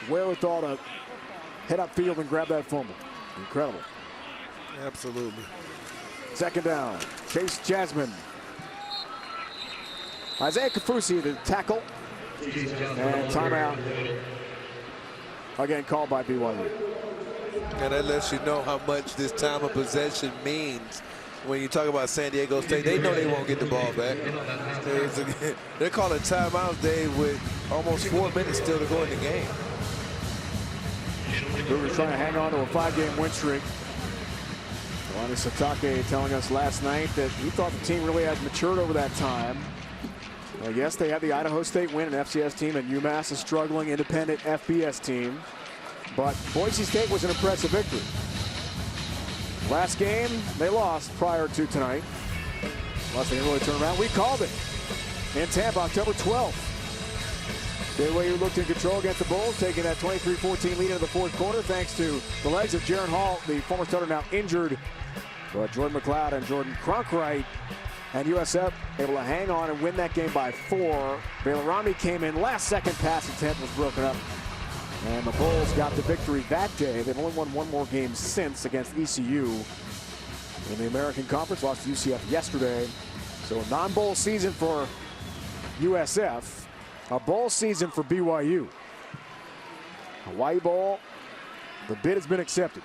wherewithal to head upfield and grab that fumble. Incredible. Absolutely. Second down. Chase Jasmine. Isaiah Kafusi the tackle. And timeout. Again called by BYU. And that lets you know how much this time of possession means. When you talk about San Diego State, they know they won't get the ball back. They're calling timeouts, Dave, with almost 4 minutes still to go in the game. Cougars trying to hang on to a 5-game win streak. Lonnie Satake telling us last night that he thought the team really had matured over that time. Well, yes, they had the Idaho State win, an FCS team, and UMass a struggling independent FBS team. But Boise State was an impressive victory. Last game, they lost prior to tonight. Unless they really turn around. We called it in Tampa, October 12th. BYU looked in control against the Bulls, taking that 23-14 lead into the fourth quarter, thanks to the legs of Jaron Hall, the former starter now injured. But Jordan McLeod and Jordan Cronkright and USF able to hang on and win that game by 4. Baylor Romney came in, last second pass attempt was broken up. And the Bulls got the victory that day. They've only won 1 more game since against ECU in the American Conference. Lost to UCF yesterday. So a non-bowl season for USF. A bowl season for BYU. Hawaii Bowl, the bid has been accepted.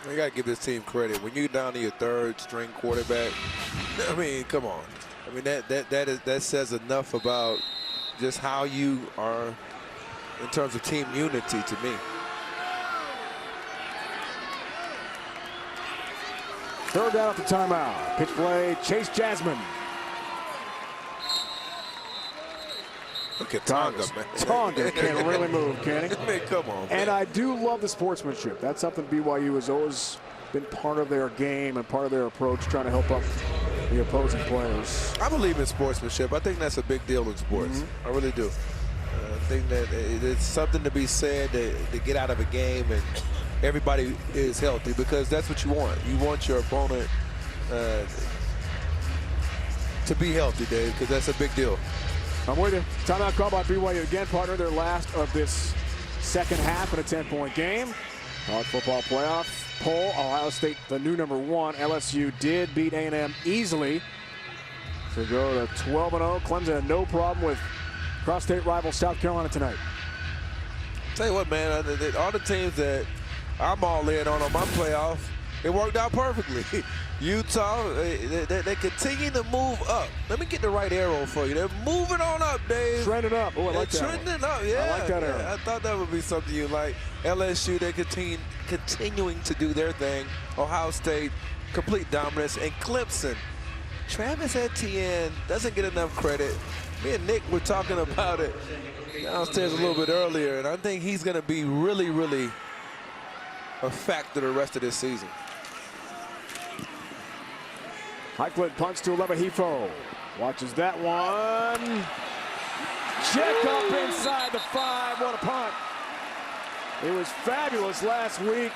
You got to give this team credit. When you're down to your 3rd string quarterback, I mean, come on. I mean, that says enough about just how you are in terms of team unity to me. Third down at the timeout. Pitch play, Chase Jasmine. Look at Tonga, man. Tonga can really move, can he? I mean, come on, man. And I do love the sportsmanship. That's something BYU has always been part of their game and part of their approach, trying to help up the opposing players. I believe in sportsmanship. I think that's a big deal in sports. I really do. I think that it's something to be said to get out of a game and everybody is healthy, because that's what you want. You want your opponent to be healthy, Dave, because that's a big deal. I'm with you. Timeout call by BYU again, partner. Their last of this second half in a 10-point game. College football playoff poll. Ohio State, the new #1. LSU did beat A&M easily to go to 12-0. Clemson had no problem with cross-state rival South Carolina tonight. Tell you what, man, all the teams that I'm all in on my playoff, It worked out perfectly. Utah, they continue to move up. Let me get the right arrow for you. They're moving on up, Dave. Trending up. Oh, I like that. Trending up, yeah. I like that arrow. I thought that would be something you like. LSU, they're continuing to do their thing. Ohio State, complete dominance. And Clemson, Travis Etienne doesn't get enough credit. Me and Nick were talking about it downstairs a little bit earlier, and I think he's going to be really, really a factor the rest of this season. Heikland punts to Levahifo. Watches that one. Check up inside the 5. What a punt. It was fabulous last week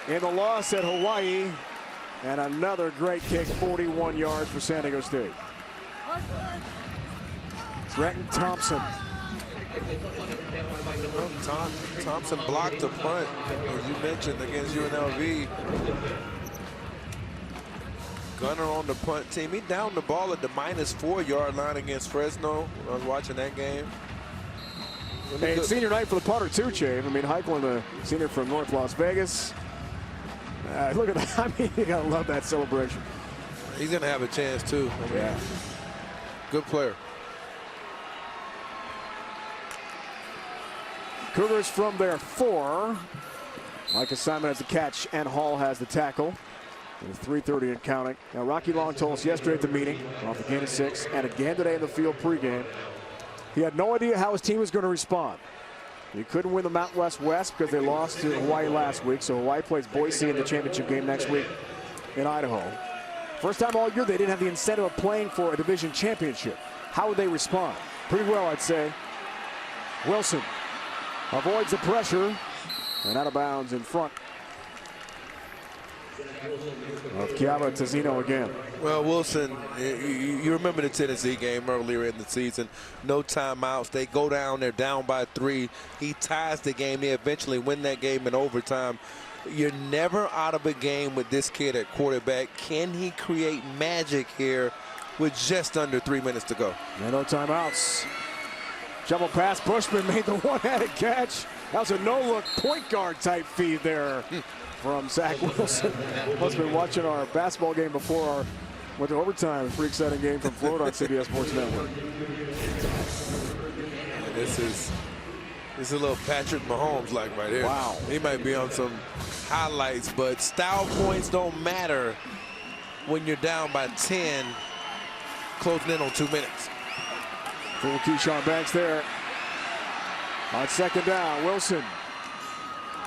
in the loss at Hawaii. And another great kick, 41 yards for San Diego State. Trenton Thompson. Thompson blocked the punt, as you mentioned, against UNLV. Gunner on the punt team. He downed the ball at the -4 yard line against Fresno. I was watching that game. Hey, it's senior night for the punter too, Chave. I mean, Heikland, a senior from North Las Vegas. Look at that. I mean, you gotta love that celebration. He's gonna have a chance too. I mean, yeah. Good player. Cougars from their 4. Micah Simon has the catch and Hall has the tackle. With 3:30 and counting. Now, Rocky Long told us yesterday at the meeting, off the gain of 6, and again today in the field pregame, he had no idea how his team was going to respond. He couldn't win the Mountain West because they lost to Hawaii last week, so Hawaii plays Boise in the championship game next week in Idaho. First time all year they didn't have the incentive of playing for a division championship. How would they respond? Pretty well, I'd say. Wilson avoids the pressure and out of bounds in front of Kiaba Tazino again. Well, Wilson, you remember the Tennessee game earlier in the season. No timeouts. They go down. They're down by 3. He ties the game. They eventually win that game in overtime. You're never out of a game with this kid at quarterback. Can he create magic here with just under 3 minutes to go? Yeah, no timeouts. Shovel pass. Bushman made the one-handed catch. That was a no-look point guard type feed there from Zach Wilson. Must have been watching our basketball game before went to overtime. A pretty exciting game from Florida on CBS Sports Network. And this is a little Patrick Mahomes like right here. Wow. He might be on some highlights, but style points don't matter when you're down by 10, closing in on 2 minutes. Full Keyshawn Banks there. On second down, Wilson.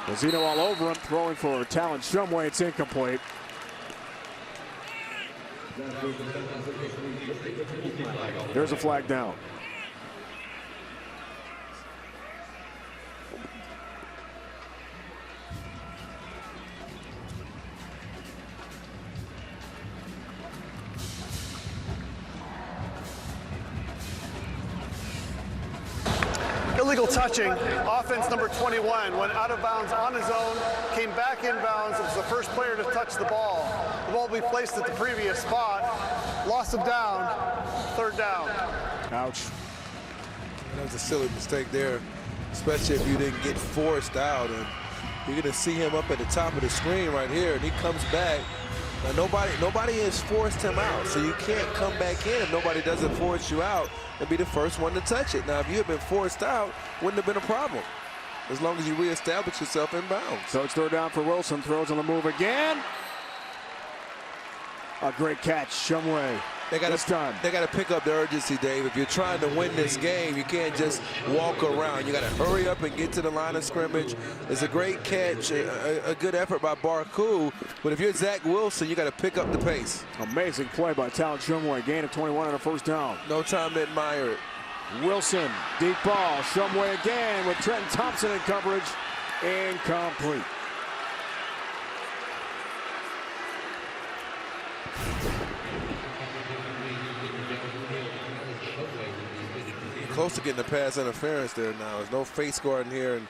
Bozino all over him, throwing for Talon Shumway. It's incomplete. There's a flag down. Illegal touching. Offense number 21 went out of bounds on his own, came back in bounds. It was the first player to touch the ball. The ball will be placed at the previous spot. Loss of down. 3rd down. Ouch. That was a silly mistake there, especially if you didn't get forced out. And you're going to see him up at the top of the screen right here, and he comes back. Now, nobody has forced him out, so you can't come back in if nobody doesn't force you out and be the first one to touch it. Now, if you had been forced out, wouldn't have been a problem, as long as you reestablish yourself in bounds. So it's 3rd down for Wilson. Throws on the move again. A great catch, Shumway. They got to pick up the urgency, Dave. If you're trying to win this game, you can't just walk around. You got to hurry up and get to the line of scrimmage. It's a great catch, a good effort by Barku. But if you're Zach Wilson, you got to pick up the pace. Amazing play by Talon Shumway. Gain of 21 on a 1st down. No time to admire it. Wilson, deep ball. Shumway again with Trenton Thompson in coverage. Incomplete. Close to getting the pass interference there now. There's no face guarding here in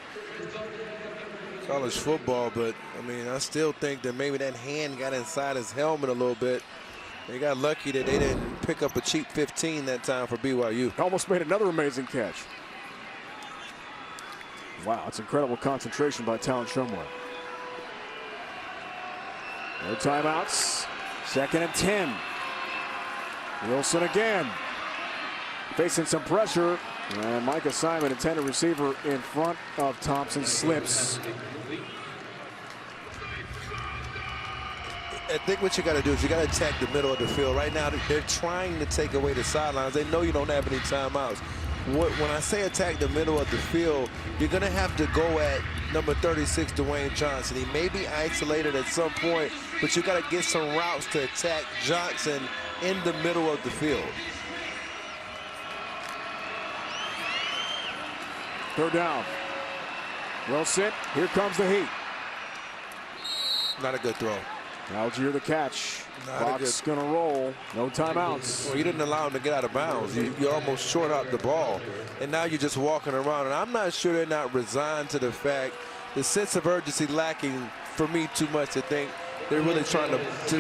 college football, but I mean, I still think that maybe that hand got inside his helmet a little bit. They got lucky that they didn't pick up a cheap 15 that time for BYU. Almost made another amazing catch. Wow, it's incredible concentration by Talon Shumway. No timeouts. 2nd and 10. Wilson again. Facing some pressure. And Micah Simon, intended receiver in front of Thompson, slips. I think what you got to do is you got to attack the middle of the field. Right now, they're trying to take away the sidelines. They know you don't have any timeouts. When I say attack the middle of the field, you're going to have to go at number 36, Dwayne Johnson. He may be isolated at some point, but you got to get some routes to attack Johnson in the middle of the field. 3rd down. Wilson, here comes the heat. Not a good throw. Algier the catch. Clock's going to roll. No timeouts. Well, you didn't allow him to get out of bounds. You almost short out the ball. And now you're just walking around. And I'm not sure they're not resigned to the fact, the sense of urgency lacking for me too much to think they're really trying to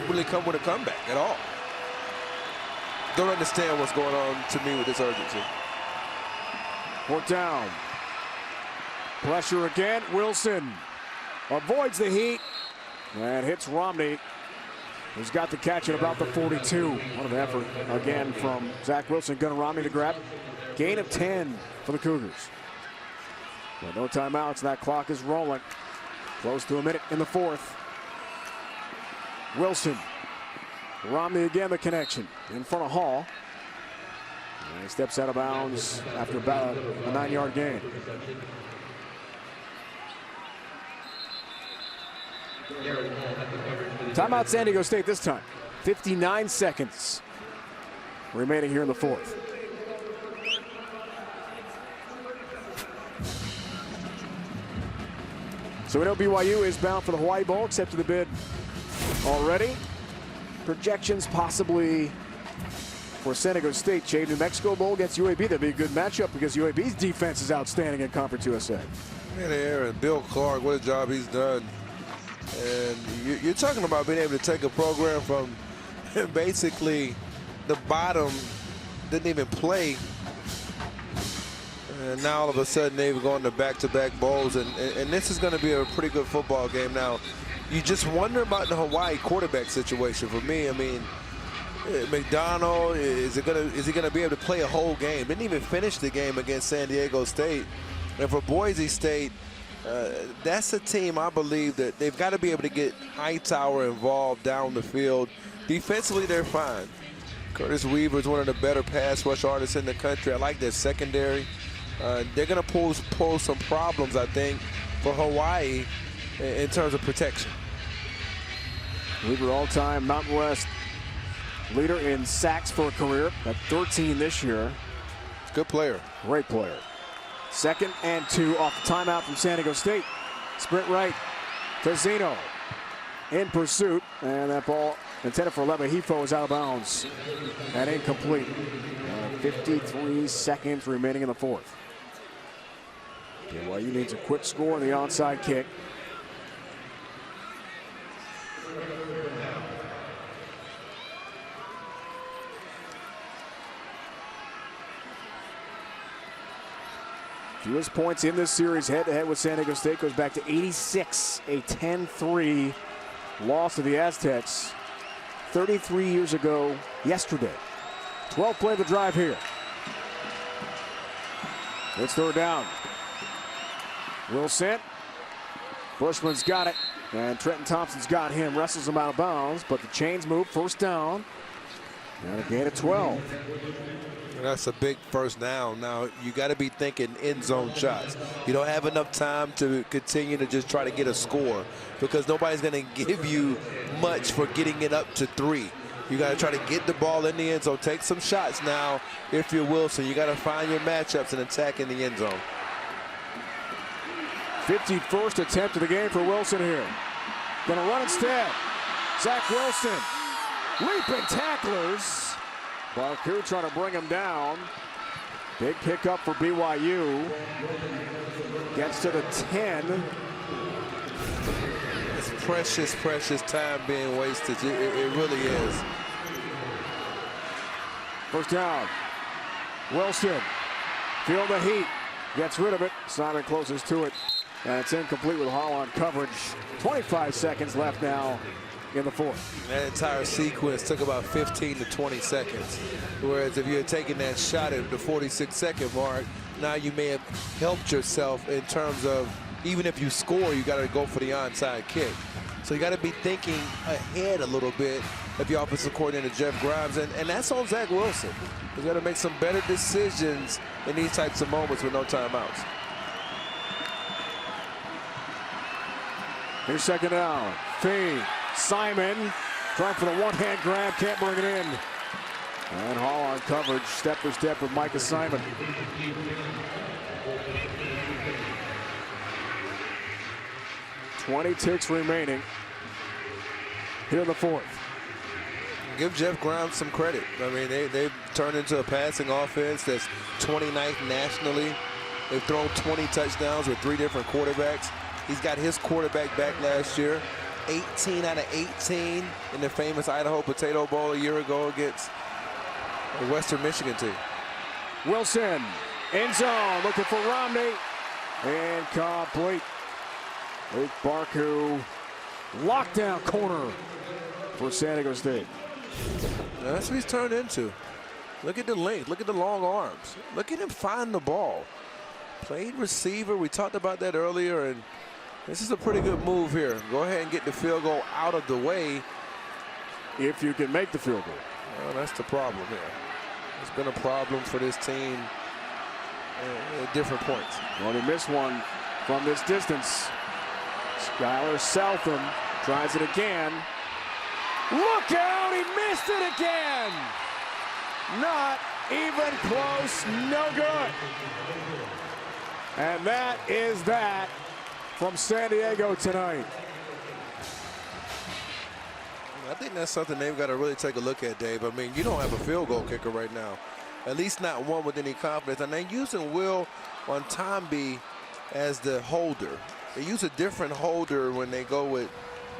really come with a comeback at all. Don't understand what's going on to me with this urgency. 4th down. Pressure again. Wilson avoids the heat and hits Romney, who's got the catch at about the 42. What an effort again from Zach Wilson. Gunnar Romney to grab. Gain of 10 for the Cougars. But no timeouts. That clock is rolling. Close to a minute in the 4th. Wilson. Romney again, the connection in front of Hall. And he steps out of bounds after about a 9-yard gain. Timeout San Diego State this time. 59 seconds remaining here in the 4th. So we know BYU is bound for the Hawaii Bowl, accepted the bid already. Projections possibly for San Diego State. New Mexico Bowl against UAB. That'd be a good matchup because UAB's defense is outstanding in Conference USA. Man, Aaron, Bill Clark, what a job he's done. And you're talking about being able to take a program from basically the bottom, didn't even play. And now all of a sudden they've gone to back-to-back bowls. And this is going to be a pretty good football game. Now, you just wonder about the Hawaii quarterback situation for me. I mean, McDonald, is he going to be able to play a whole game? Didn't even finish the game against San Diego State. And for Boise State, that's a team I believe that they've got to be able to get Hightower involved down the field. Defensively, they're fine. Curtis Weaver is one of the better pass rush artists in the country. I like their secondary. They're going to pose some problems, I think, for Hawaii in terms of protection. Weaver all-time Mountain West leader in sacks for a career at 13 this year. Good player. Great player. 2nd and 2 off the timeout from San Diego State. Sprint right. Tazino in pursuit. And that ball intended for Levahifo is out of bounds and incomplete. 53 seconds remaining in the 4th. BYU needs a quick score on the onside kick. Fewest points in this series head-to-head with San Diego State goes back to 86, a 10-3 loss to the Aztecs 33 years ago yesterday. 12 play the drive here. It's 3rd down. Wilson. Bushman's got it. And Trenton Thompson's got him. Wrestles him out of bounds. But the chains move. 1st down. And a gain of 12. And that's a big 1st down. Now, you got to be thinking end zone shots. You don't have enough time to continue to just try to get a score because nobody's going to give you much for getting it up to 3. You got to try to get the ball in the end zone. Take some shots now if you're Wilson. You got to find your matchups and attack in the end zone. 51st attempt of the game for Wilson here. Gonna run instead. Zach Wilson. Leaping tacklers. Barku trying to bring him down. Big pickup for BYU. Gets to the 10. It's precious, precious time being wasted. It really is. 1st down. Wilson. Feel the heat. Gets rid of it. Simon closes to it That's incomplete with Hall on coverage. 25 seconds left now in the fourth. That entire sequence took about 15 to 20 seconds. Whereas if you had taken that shot at the 46-second mark, now you may have helped yourself in terms of, even if you score, you got to go for the onside kick. So you got to be thinking ahead a little bit of your offensive coordinator, Jeff Grimes, and that's on Zach Wilson. He's got to make some better decisions in these types of moments with no timeouts. Here's second down. Fade. Simon trying for the one-hand grab, can't bring it in. And Hall on coverage, step for step with Micah Simon. $20 ticks remaining here in the fourth. Give Jeff Grimes some credit. I mean, they've turned into a passing offense that's 29th nationally. They've thrown 20 touchdowns with 3 different quarterbacks. He's got his quarterback back last year. 18 out of 18 in the famous Idaho Potato Bowl a year ago against the Western Michigan team. Wilson, end zone, looking for Romney. Incomplete. Luke Barku, lockdown corner for San Diego State. Now that's what he's turned into. Look at the length, look at the long arms. Look at him find the ball. Played receiver, we talked about that earlier, and this is a pretty good move here. Go ahead and get the field goal out of the way. If you can make the field goal. Well, that's the problem here. It's been a problem for this team at different points. Well, he missed one from this distance. Skylar Southam tries it again. Look out, he missed it again. Not even close, no good. And that is that from San Diego tonight. I think that's something they've got to really take a look at, Dave. I mean, you don't have a field goal kicker right now. At least not one with any confidence. And they're using Will Wantambi as the holder. They use a different holder when they go with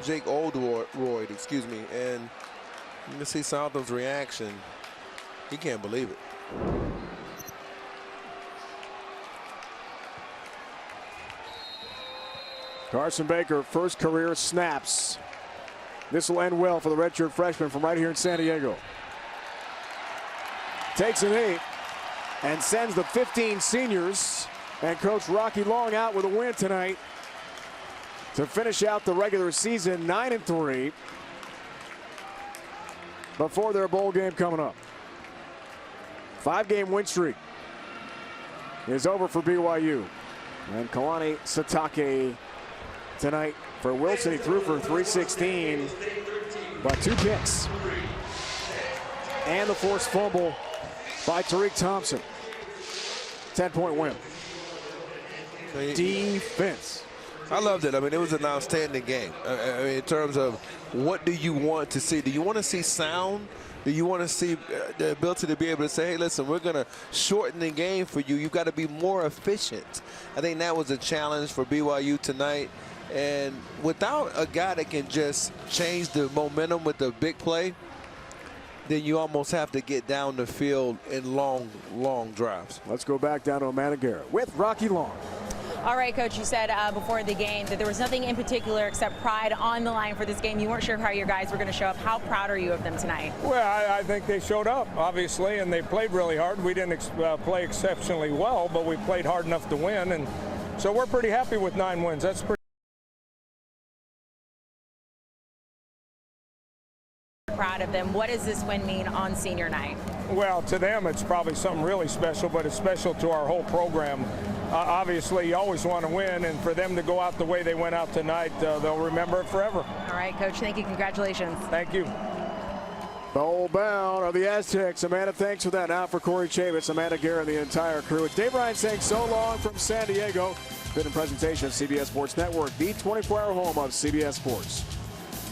Jake Oldroyd, excuse me. And you can see Southam's reaction. He can't believe it. Carson Baker, first career snaps. This will end well for the redshirt freshman from right here in San Diego. Takes an 8 and sends the 15 seniors and Coach Rocky Long out with a win tonight to finish out the regular season 9-3 before their bowl game coming up. 5-game win streak is over for BYU. And Kalani Sitake tonight for Wilson. He threw for 316, but 2 picks. And the forced fumble by Tariq Thompson. 10-point win. Defense. I loved it. I mean, it was an outstanding game. I mean, in terms of what do you want to see? Do you want to see sound? Do you want to see the ability to be able to say, hey, listen, we're going to shorten the game for you. You've got to be more efficient. I think that was a challenge for BYU tonight. And without a guy that can just change the momentum with the big play, then you almost have to get down the field in long, long drives. Let's go back down to Amanda Garrett with Rocky Long. All right, Coach, you said before the game that there was nothing in particular except pride on the line for this game. You weren't sure how your guys were going to show up. How proud are you of them tonight? Well, I think they showed up, obviously, and they played really hard. We didn't play exceptionally well, but we played hard enough to win, and so we're pretty happy with 9 wins. That's pretty proud of them. What does this win mean on senior night? Well, to them, it's probably something really special, but it's special to our whole program. Obviously, you always want to win, and for them to go out the way they went out tonight, they'll remember it forever. All right, Coach, thank you. Congratulations. Thank you. Bowl bound are the Aztecs. Amanda, thanks for that. Now for Corey Chavis, Amanda Garrett, and the entire crew. It's Dave Ryan saying so long from San Diego. Been in presentation of CBS Sports Network, the 24-hour home of CBS Sports.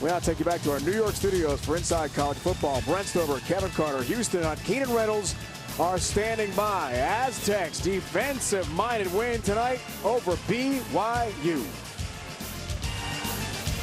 We now take you back to our New York studios for Inside College Football. Brent Stover, Kevin Carter, Houston on Keenan Reynolds are standing by. Aztecs defensive-minded win tonight over BYU.